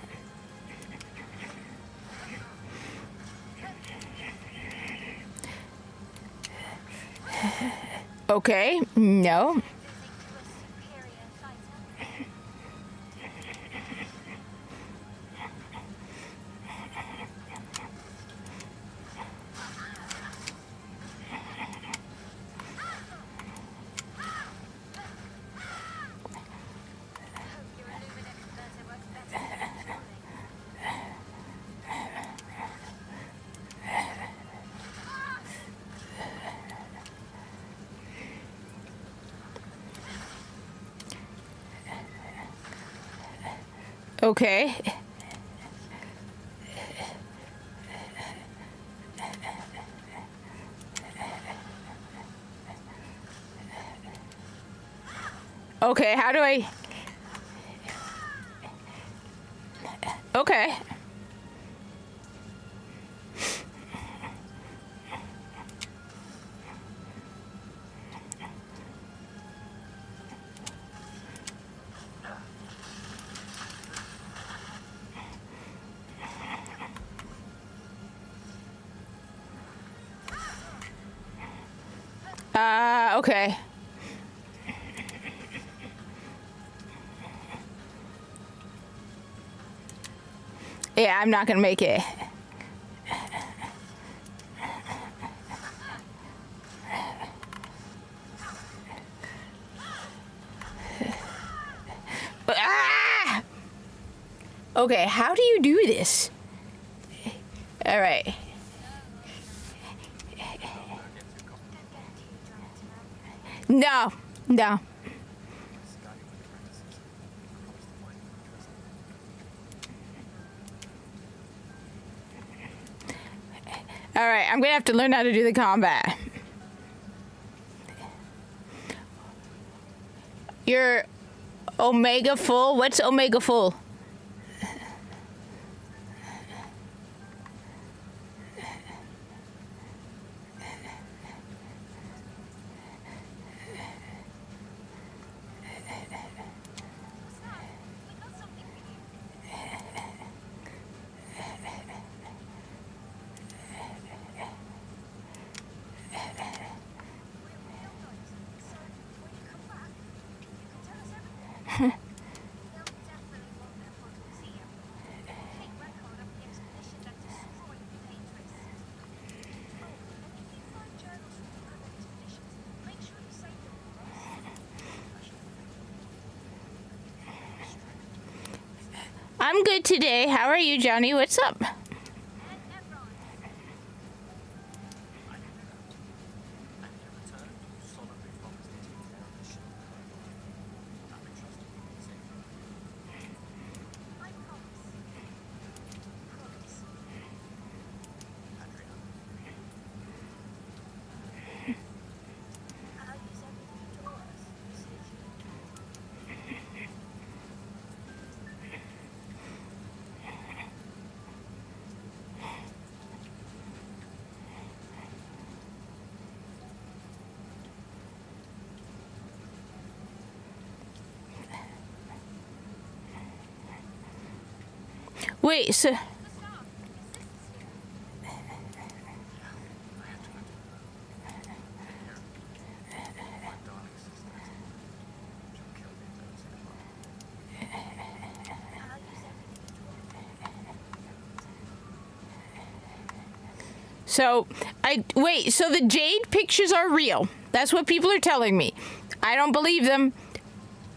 Okay, no. Losing to a superior fighter. Okay. Okay, how do I... Okay. Okay. Yeah, I'm not gonna make it. Ah! Okay, how do you do this? All right. Don't get too drunk tonight. No, no. All right, I'm gonna have to learn how to do the combat. You're Omega full? What's Omega full? We got something for you. We're real nice. So when you come back, you can tell us everything. They'll definitely want their full museum. Keep record of the expedition that destroyed the Patriots. Oh, and if you find journals from the other expeditions, make sure you save them for us. I'm good today. How are you, Johnny? What's up? And Nevron. I promise. Promise. I'll use everything you taught us. So you Wait, so... Gustav, is this I'll use everything you taught us. So, wait, so the Jade pictures are real. That's what people are telling me. I don't believe them.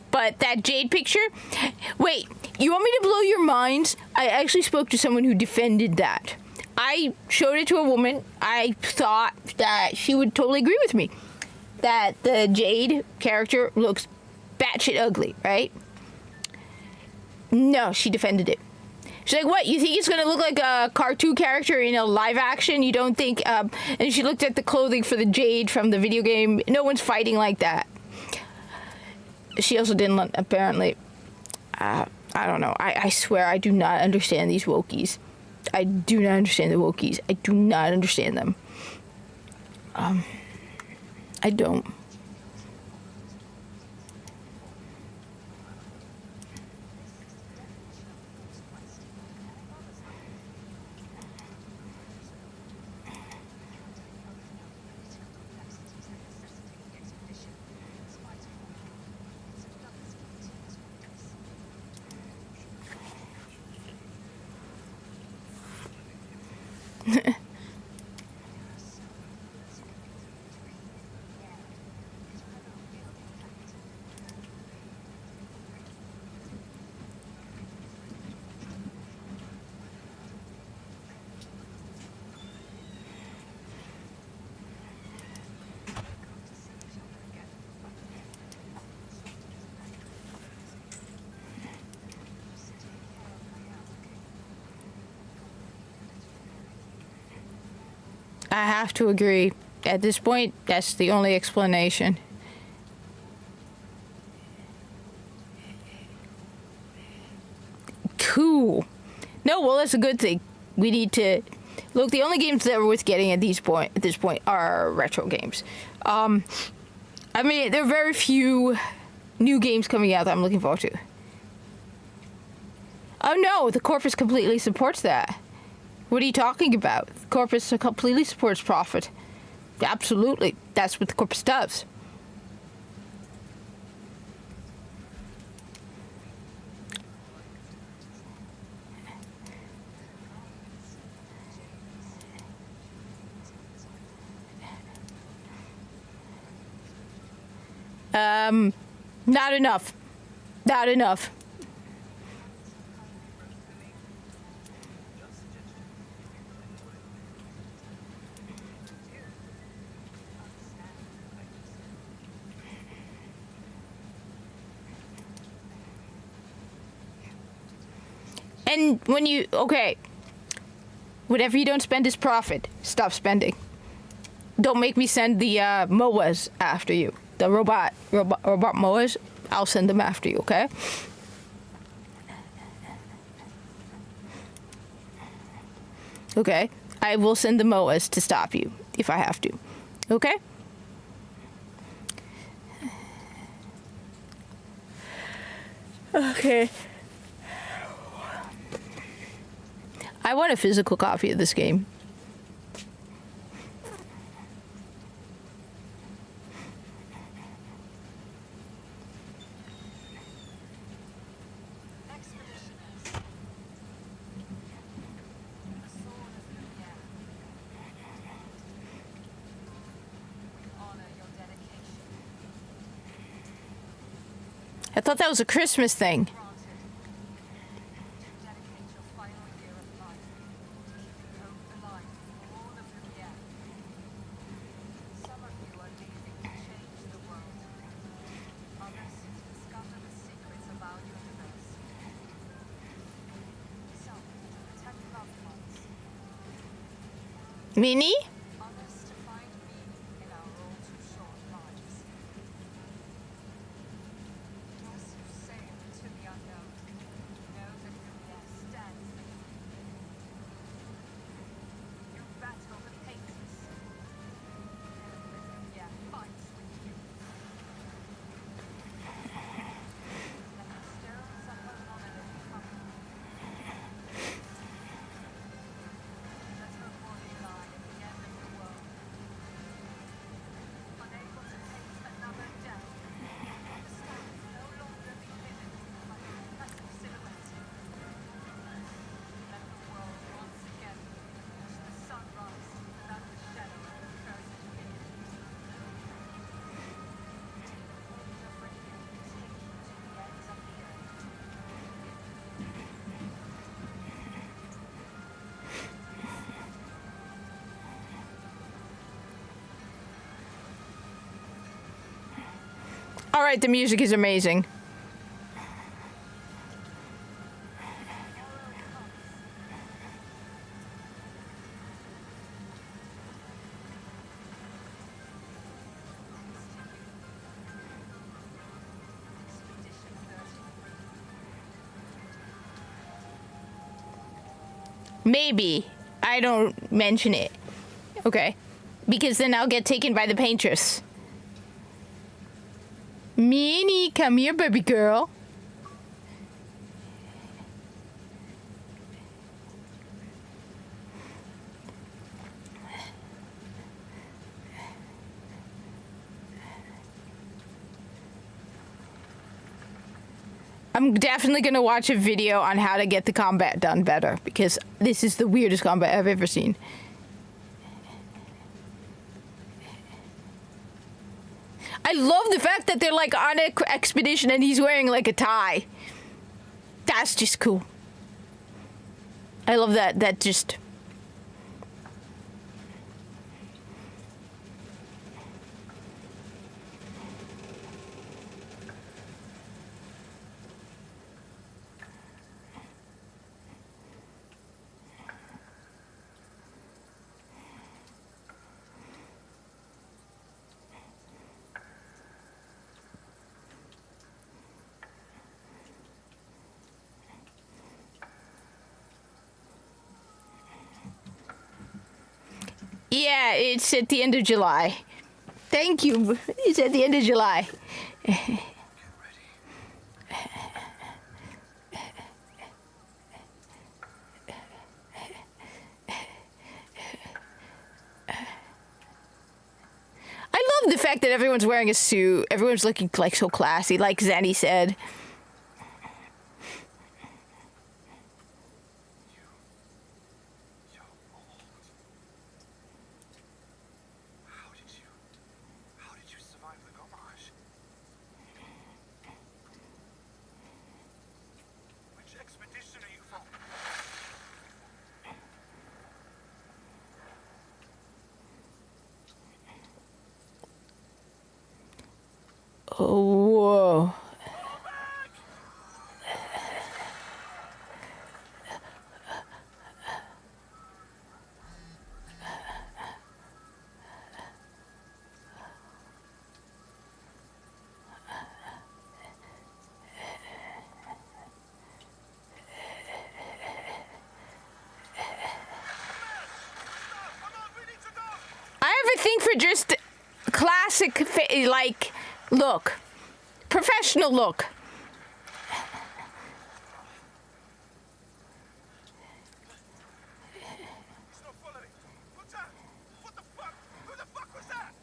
But that Jade picture, wait, you want me to blow your minds? I actually spoke to someone who defended that. I showed it to a woman. I thought that she would totally agree with me. That the Jade character looks batshit ugly, right? No, she defended it. She's like, what, you think it's going to look like a cartoon character in a live action? You don't think, and she looked at the clothing for the Jade from the video game. No one's fighting like that. She also didn't, apparently, I don't know. I swear I do not understand these Wokies. I do not understand the Wokies. I do not understand them. I don't. I have to agree. At this point, that's the only explanation. Cool. No, well, that's a good thing. We need to look. The only games that are worth getting at this point are retro games. I mean, there are very few new games coming out that I'm looking forward to. Oh no, the Corpus completely supports that. What are you talking about? The Corpus completely supports profit. Absolutely, that's what the Corpus does. Not enough. Not enough. And when you, okay, whatever you don't spend is profit. Stop spending. Don't make me send the MOAs after you. The robot MOAs, I'll send them after you, okay? Okay, I will send the MOAs to stop you if I have to, okay? Okay. I want a physical copy of this game. I thought that was a Christmas thing. Mini? All right, the music is amazing. Maybe I don't mention it. Okay. Because then I'll get taken by the paintress. Minnie, come here, baby girl. I'm definitely going to watch a video on how to get the combat done better, because this is the weirdest combat I've ever seen. I love the fact that they're like on an expedition and he's wearing like a tie. That's just cool. I love that. That just... Yeah, it's at the end of July. Thank you. It's at the end of July. Get ready. I love the fact that everyone's wearing a suit. Everyone's looking like so classy, like Zenny said. You're old. How did you survive the gomage? Which expedition are you from? Oh, whoa. I have a thing for just classic, like, look. Professional look. He's not following. What's that? What the fuck? Who the fuck was that?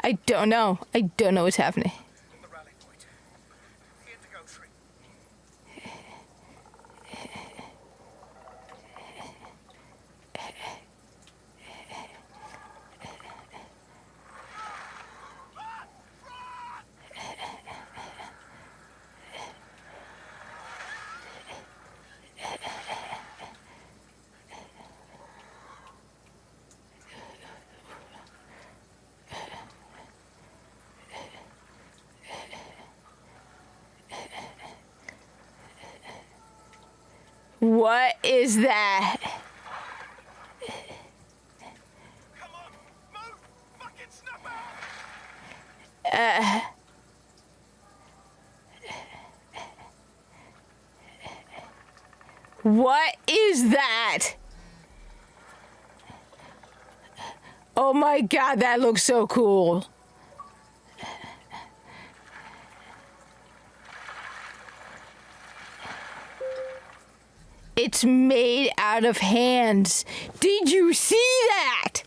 I don't know. I don't know what's happening. On the rally point. The indigo tree. What is that? Come on, move! Fucking snap out! What is that? Oh my god, that looks so cool. It's made out of hands. Did you see that?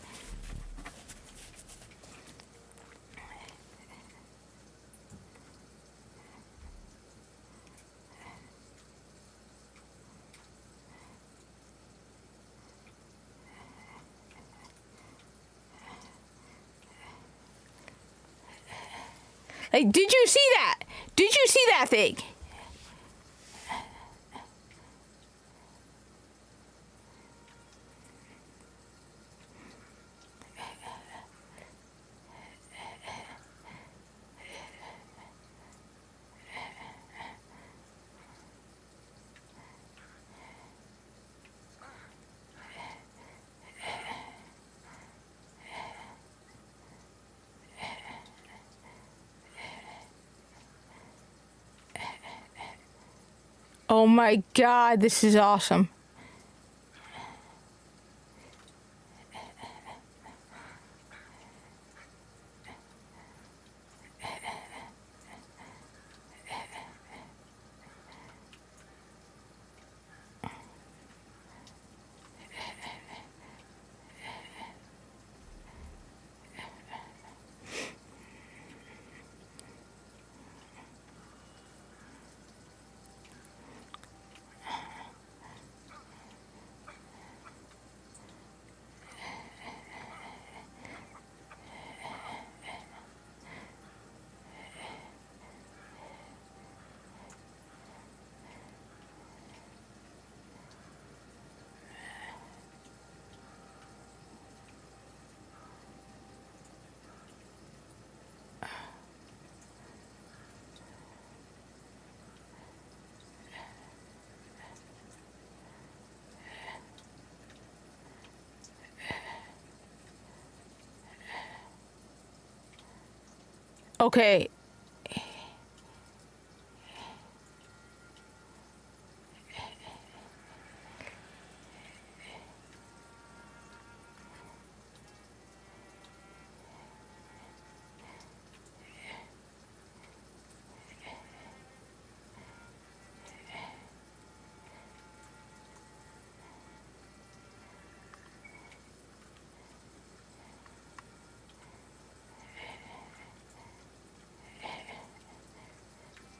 Like, did you see that? Did you see that thing? Oh my god, this is awesome. Okay.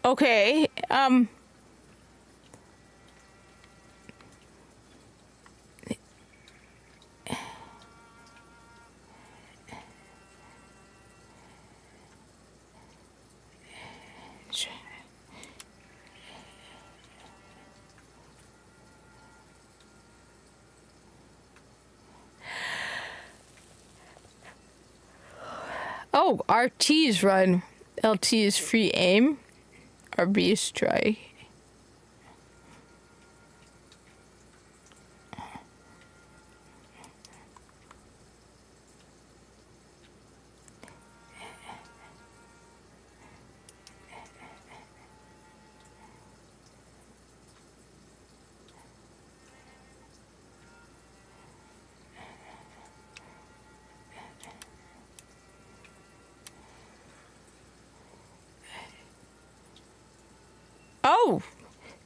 Okay. Oh, RT is run. LT is free aim. RB is try. Oh,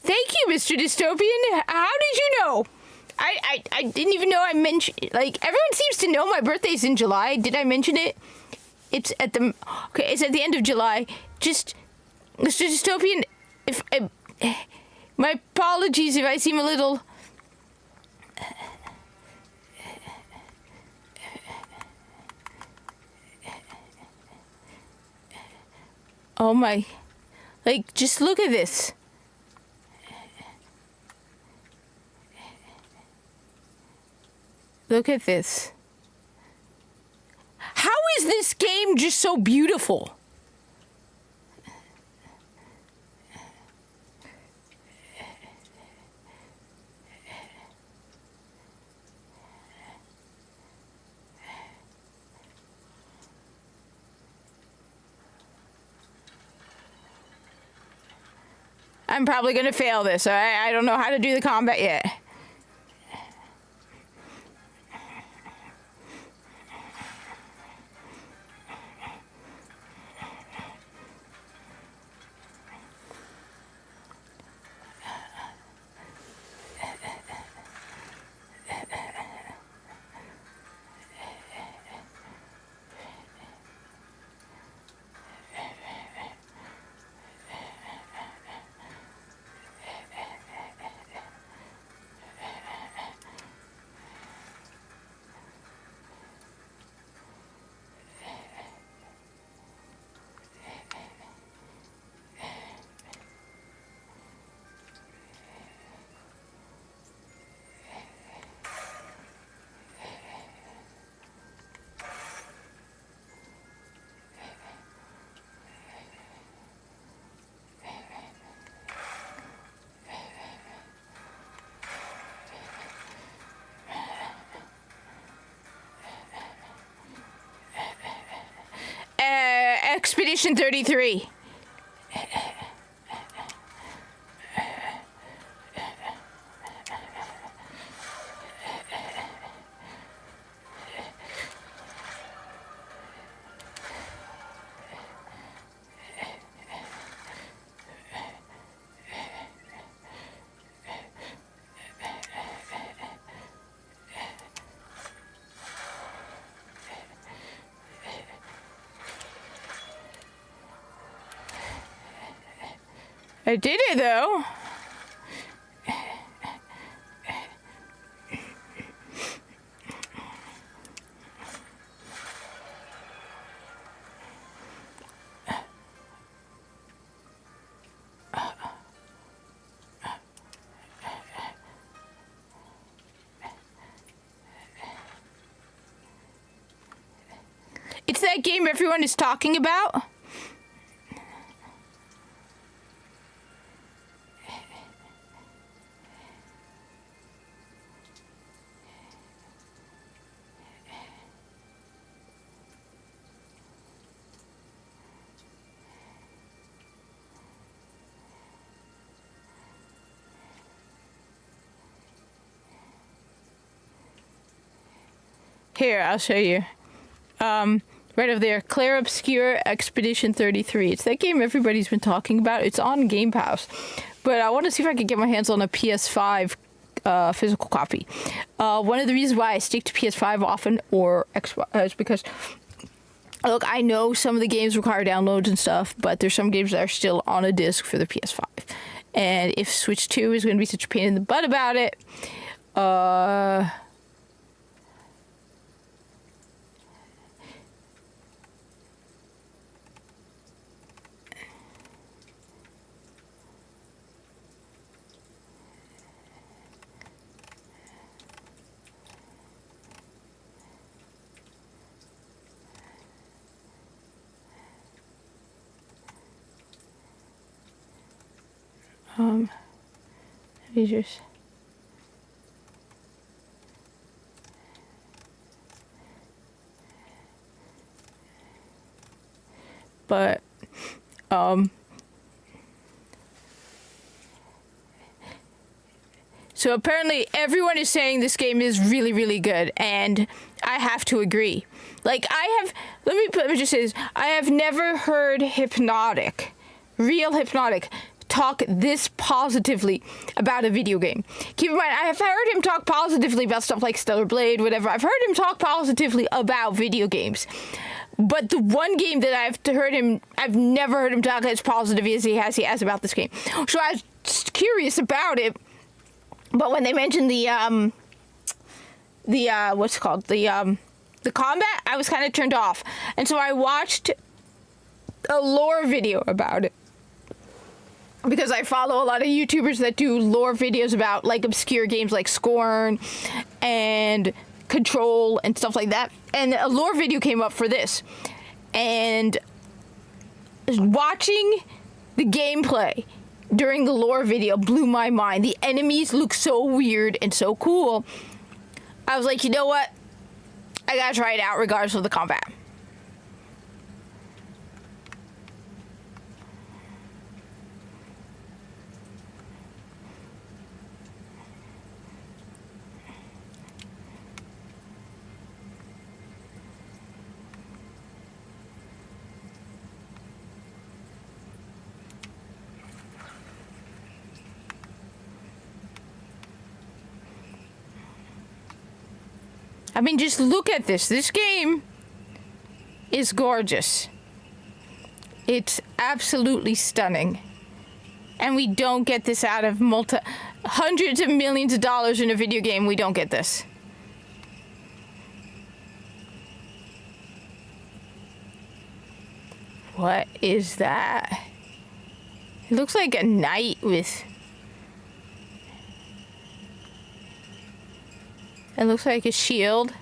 thank you, Mr. Dystopian. How did you know? I didn't even know I mentioned. Like, everyone seems to know my birthday's in July. Did I mention it? It's at the end of July. Just, Mr. Dystopian, if my apologies if I seem a little. Oh my. Like, just look at this. Look at this. How is this game just so beautiful? I'm probably going to fail this. I don't know how to do the combat yet. Expedition 33. I did it though. It's that game everyone is talking about. Here, I'll show you. Right over there, Claire Obscure Expedition 33. It's that game everybody's been talking about. It's on Game Pass. But I want to see if I can get my hands on a PS5 physical copy. One of the reasons why I stick to PS5 often or Xbox is because Look, I know some of the games require downloads and stuff, but there's some games that are still on a disc for the PS5. And if Switch 2 is going to be such a pain in the butt about it, features. But, so apparently everyone is saying this game is really, really good, and I have to agree. Like, let me just say this, I have never heard real Hypnotic, talk this positively about a video game. Keep in mind, I have heard him talk positively about stuff like Stellar Blade, whatever. I've heard him talk positively about video games. But the one game that I've never heard him talk as positive as he has about this game. So I was curious about it. But when they mentioned the combat, I was kind of turned off. And so I watched a lore video about it. Because I follow a lot of YouTubers that do lore videos about like obscure games like Scorn and Control and stuff like that. And a lore video came up for this. And watching the gameplay during the lore video blew my mind. The enemies look so weird and so cool. I was like, you know what? I gotta try it out regardless of the combat. I mean, just look at this. This game is gorgeous. It's absolutely stunning. And we don't get this out of hundreds of millions of dollars in a video game. We don't get this. What is that? It looks like a knight with... It looks like a shield.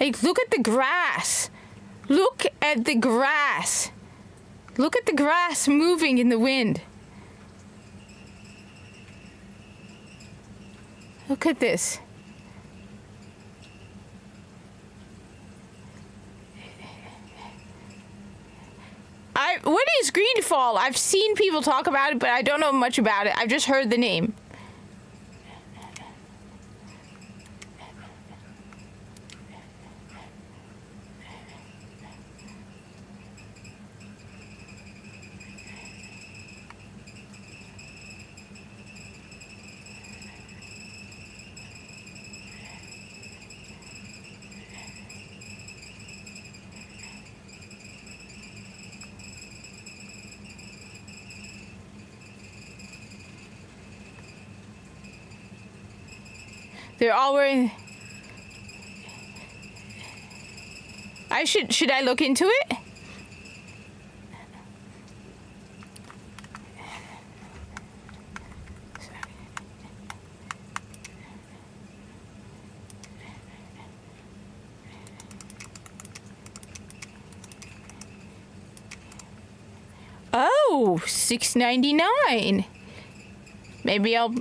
Like, look at the grass. Look at the grass. Look at the grass moving in the wind. Look at this. What is Greenfall? I've seen people talk about it, but I don't know much about it. I've just heard the name. They're all wearing... Should I look into it? Oh, $6.99. Maybe I'll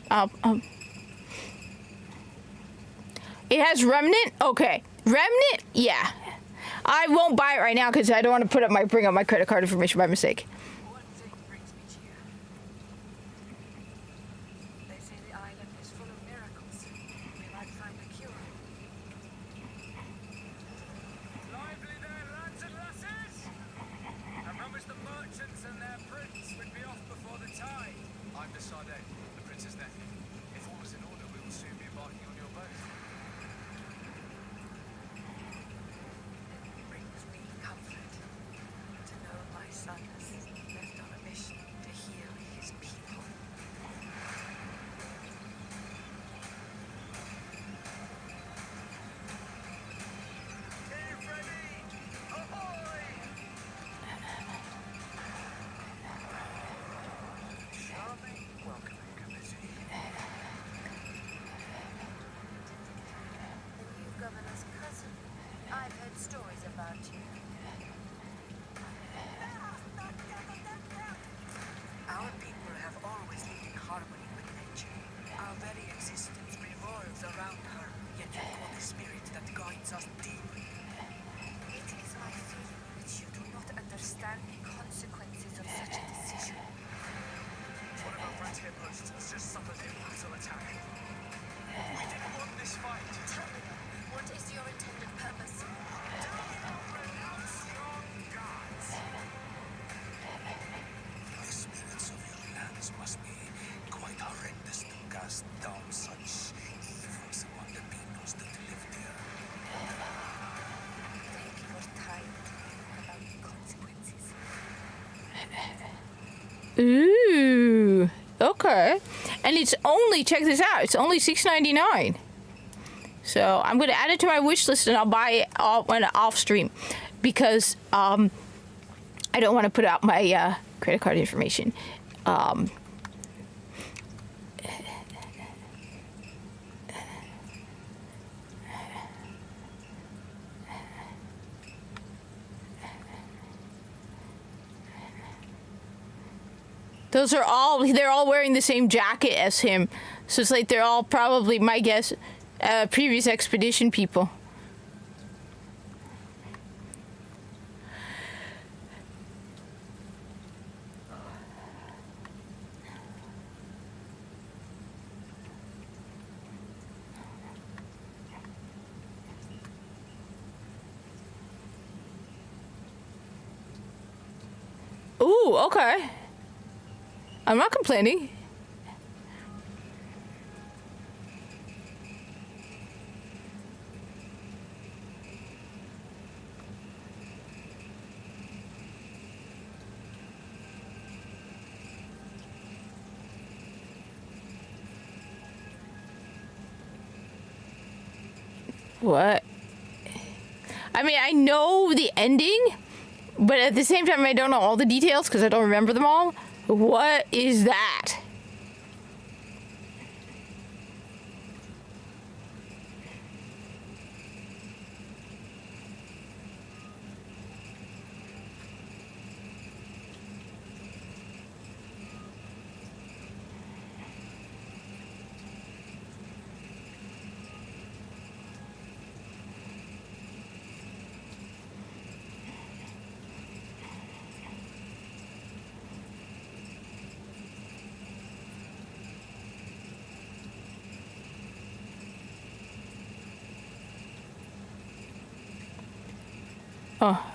It has Remnant? Okay. Remnant? Yeah. I won't buy it right now because I don't want to bring up my credit card information by mistake. One thing brings me to you. They say the island is full of miracles. We might find a cure. Lively there, lads and lasses! I promised the merchants and their prince would be off before the tide. I'm the Sade, the prince's nephew. If all is in order, we will soon be embarking on your boat. I've heard stories about you. Our people have always lived in harmony with nature. Our very existence revolves around her, yet you call the spirit that guides us demon. It is my feeling that you do not understand the consequences of such a decision. One of our frontier posts has just suffered a brutal attack. We didn't want this fight. Tell me, what is your intended purpose? The spirits of your lands must be quite horrendous to cast down such evils upon the peoples that live there. Take your time about the consequences. Ooh. Okay. And it's only, check this out, it's only $6.99. So I'm going to add it to my wish list and I'll buy it off stream because I don't want to put out my credit card information. They're all wearing the same jacket as him. So it's like they're all probably, my guess, previous expedition people. Ooh, okay. I'm not complaining. What? I mean, I know the ending, but at the same time, I don't know all the details because I don't remember them all. What is that? Oh.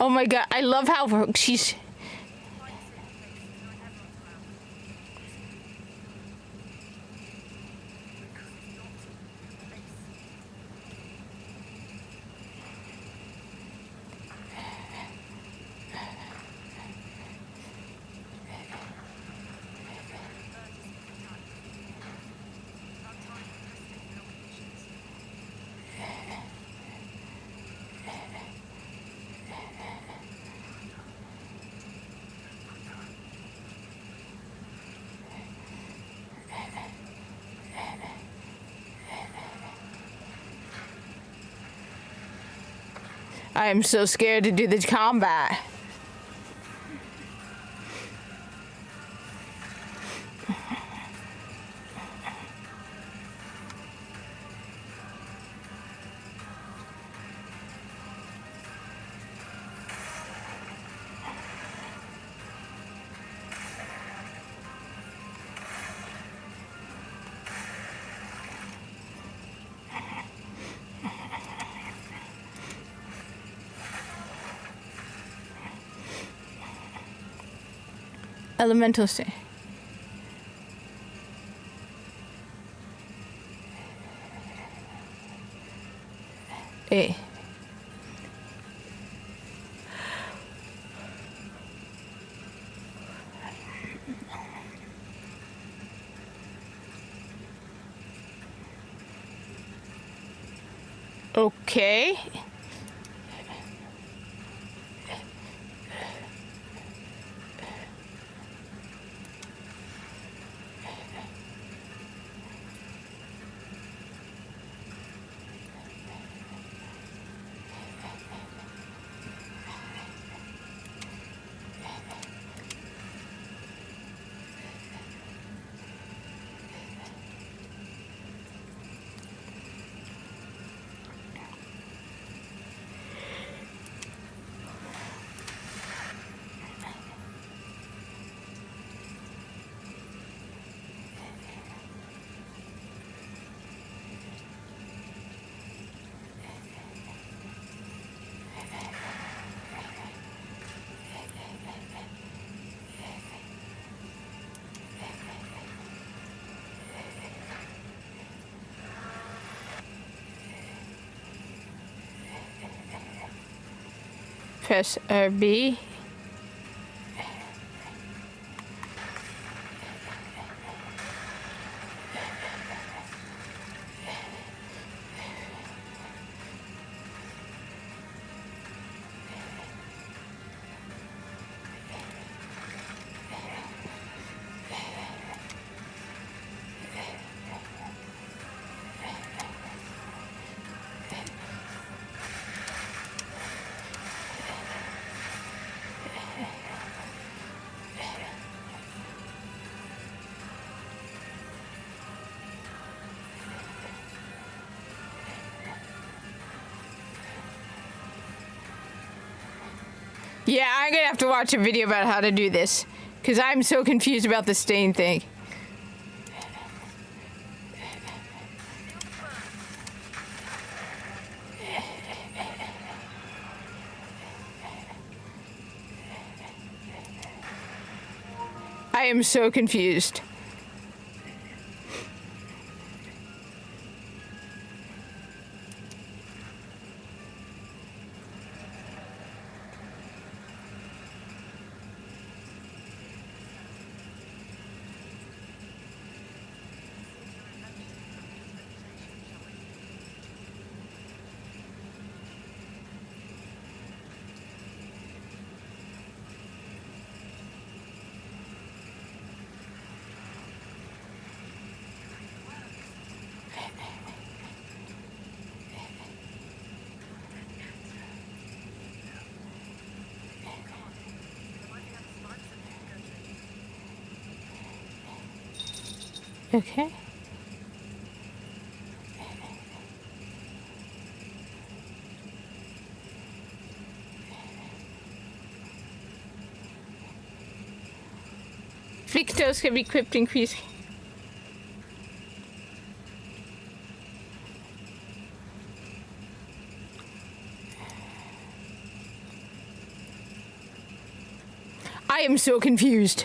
Oh my god, I love how she's... I am so scared to do the combat. Elemental stain. A. Okay. Press RB. Yeah, I'm gonna have to watch a video about how to do this, because I'm so confused about the stain thing. I am so confused. Okay. Flictos can be equipped increase. I am so confused.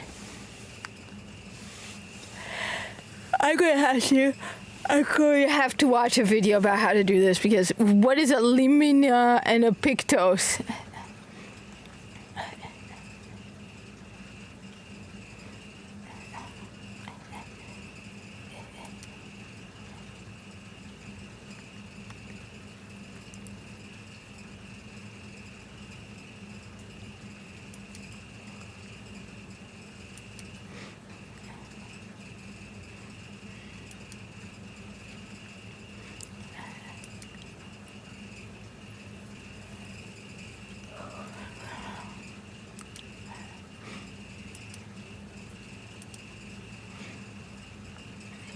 I'm going to have to watch a video about how to do this, because what is a limina and a pictos?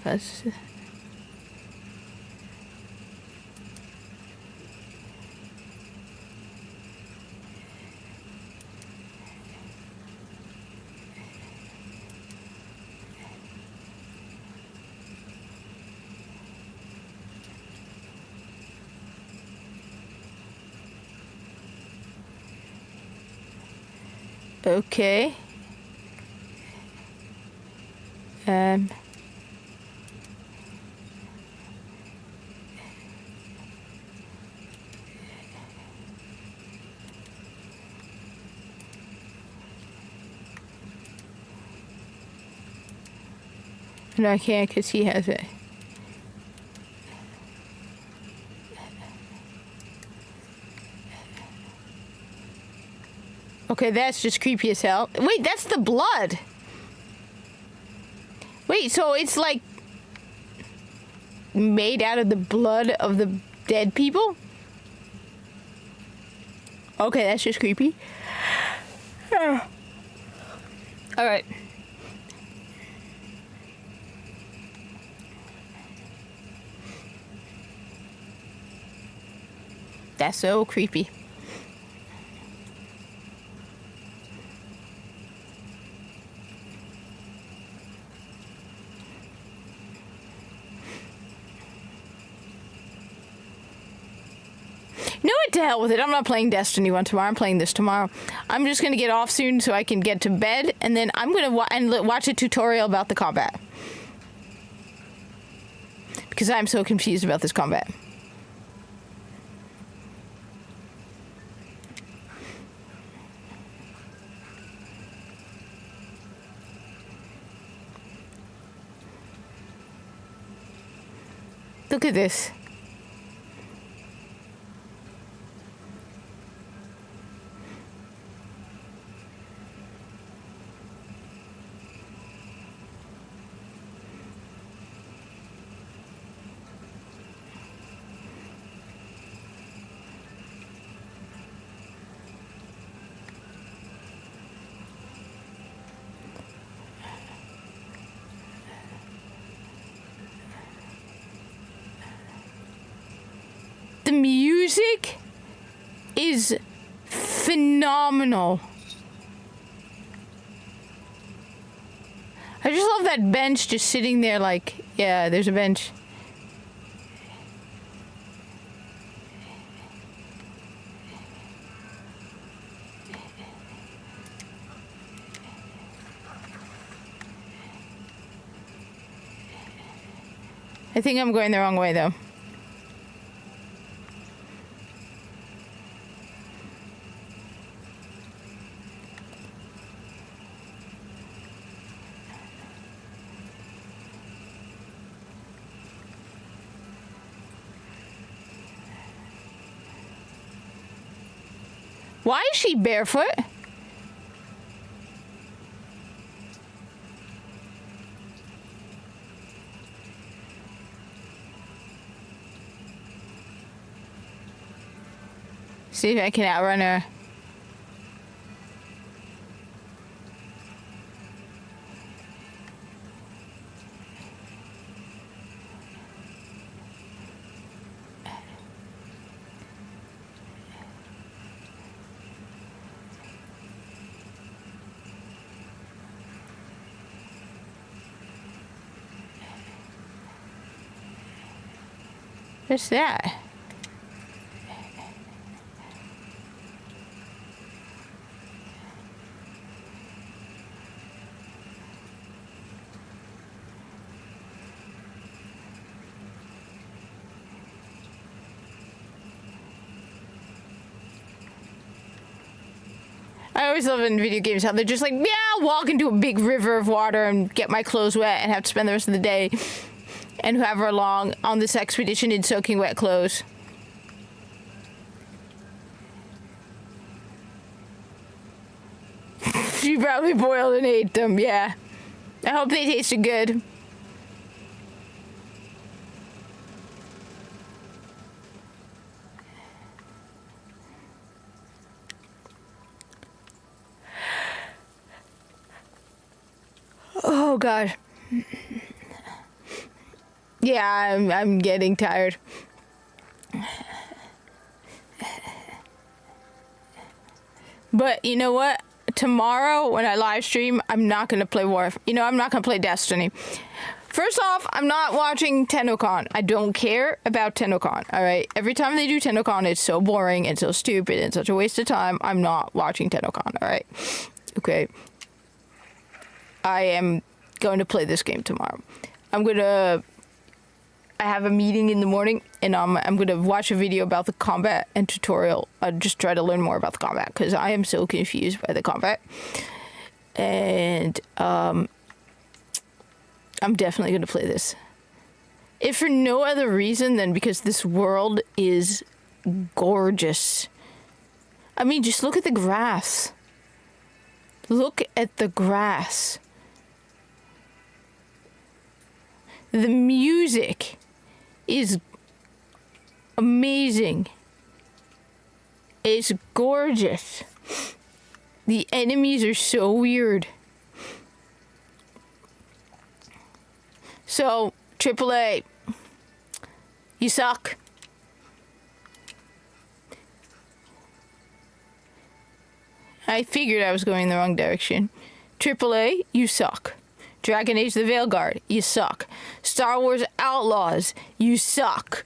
That's okay. Um. No, I can't because he has it. Okay, that's just creepy as hell. Wait, that's the blood. Wait, so it's like made out of the blood of the dead people? Okay, that's just creepy. Alright. That's so creepy. No, what to hell with it. I'm not playing Destiny 1 tomorrow. I'm playing this tomorrow. I'm just going to get off soon so I can get to bed, and then I'm going to watch a tutorial about the combat. Because I'm so confused about this combat. Look at this. The music is phenomenal. I just love that bench just sitting there like, yeah, there's a bench. I think I'm going the wrong way though. Why is she barefoot? See if I can outrun her. What's that? I always love in video games how they're just like, yeah, I'll walk into a big river of water and get my clothes wet and have to spend the rest of the day and however long on this expedition in soaking wet clothes. She probably boiled and ate them, yeah. I hope they tasted good. Oh God. Yeah, I'm getting tired. But you know what? Tomorrow when I live stream, I'm not gonna play I'm not gonna play Destiny. First off, I'm not watching TennoCon. I don't care about TennoCon, alright? Every time they do TennoCon, it's so boring and so stupid and such a waste of time. I'm not watching TennoCon, alright? Okay. I am going to play this game tomorrow. I have a meeting in the morning, and I'm going to watch a video about the combat and tutorial. I'll just try to learn more about the combat, because I am so confused by the combat. And I'm definitely going to play this. If for no other reason than because this world is gorgeous. I mean, just look at the grass. Look at the grass. The music is amazing. It's gorgeous. The enemies are so weird. So, AAA, you suck. I figured I was going in the wrong direction. AAA, you suck. Dragon Age the Veilguard, you suck. Star Wars Outlaws, you suck.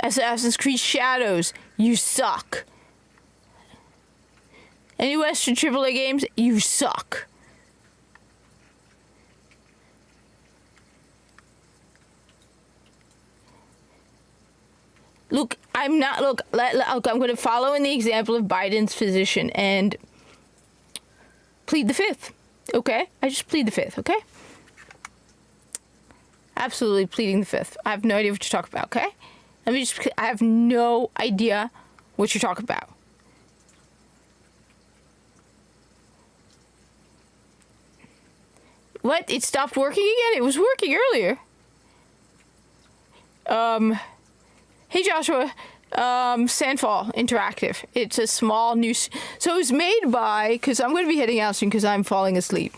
Assassin's Creed Shadows, you suck. Any Western AAA games, you suck. Look, I'm going to follow in the example of Biden's physician and plead the fifth. Okay? I just plead the fifth, okay? Absolutely pleading the fifth. I have no idea what you're talking about, okay? I have no idea what you're talking about. What? It stopped working again? It was working earlier. Hey Joshua, Sandfall Interactive. It's a small new... So it was made by... Because I'm going to be heading out soon because I'm falling asleep.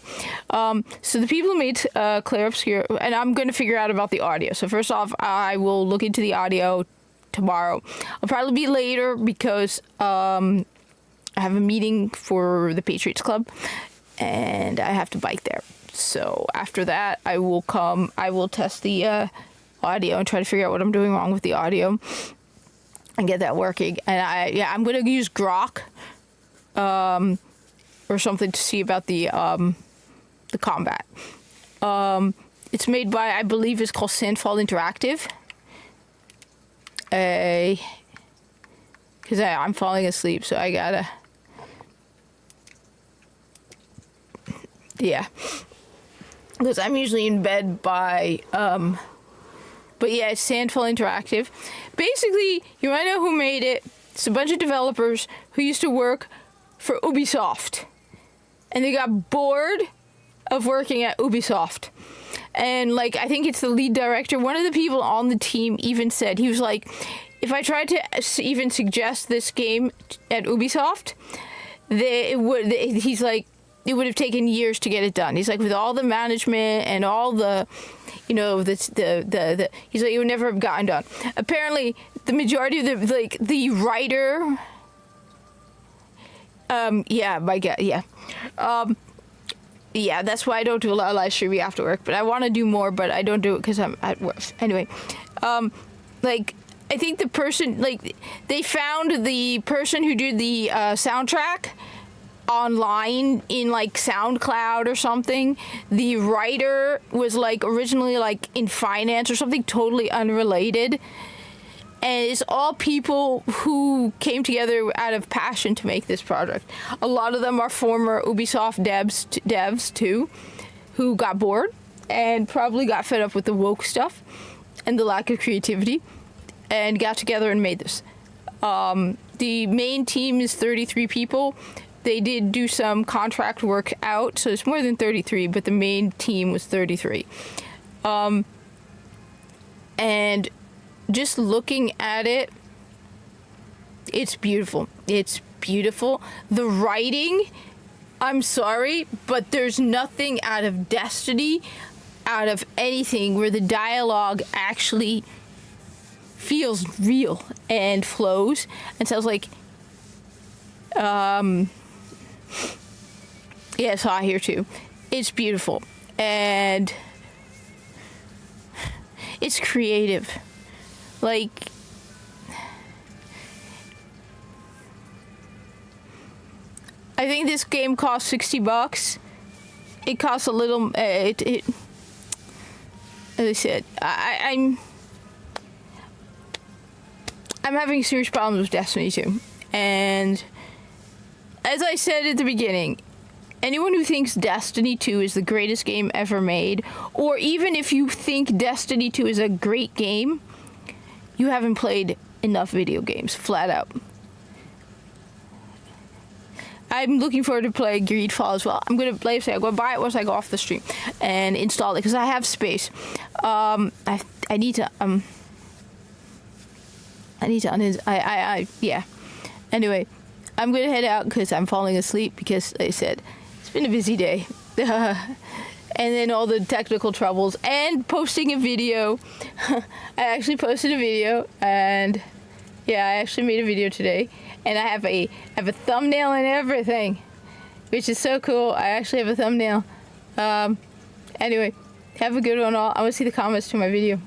So the people who made Claire Obscure... And I'm going to figure out about the audio. So first off, I will look into the audio tomorrow. I'll probably be later because I have a meeting for the Patriots Club. And I have to bike there. So after that, I will test the... audio and try to figure out what I'm doing wrong with the audio and get that working. And I'm going to use Grok or something to see about the combat. It's made by, I believe it's called Sandfall Interactive. Because I'm falling asleep, so I gotta... Yeah. Because I'm usually in bed by... But yeah, it's Sandfall Interactive. Basically, you might know who made it. It's a bunch of developers who used to work for Ubisoft. And they got bored of working at Ubisoft. And, like, I think it's the lead director. One of the people on the team even said, he was like, if I tried to even suggest this game at Ubisoft, he's like, it would have taken years to get it done. He's like, with all the management and all the... You know, he's like, it would never have gotten done. Apparently, the majority of the writer, yeah, that's why I don't do a lot of live streaming after work, but I want to do more, but I don't do it because I'm at work. Anyway, I think the person, they found the person who did the soundtrack online in SoundCloud or something. The writer was originally in finance or something totally unrelated, and it's all people who came together out of passion to make this project. A lot of them are former Ubisoft devs too, who got bored and probably got fed up with the woke stuff and the lack of creativity and got together and made this. The main team is 33 people. They did do some contract work out, so it's more than 33, but the main team was 33. And just looking at it, it's beautiful. It's beautiful. The writing, I'm sorry, but there's nothing out of Destiny, out of anything, where the dialogue actually feels real and flows and sounds like... Yeah, it's hot here too. It's beautiful. And it's creative. I think this game costs $60. it costs a little. As I said, I'm having serious problems with Destiny 2, and as I said at the beginning, anyone who thinks Destiny 2 is the greatest game ever made, or even if you think Destiny 2 is a great game, you haven't played enough video games, flat out. I'm looking forward to play Greedfall as well. I'm gonna play. I'm gonna buy it once I go off the stream and install it because I have space. I need to yeah. Anyway, I'm gonna head out because I'm falling asleep because, like I said, it's been a busy day. And then all the technical troubles and posting a video. I actually posted a video, and yeah, I actually made a video today, and I have a thumbnail and everything, which is so cool. I actually have a thumbnail. Anyway, have a good one all. I want to see the comments to my video.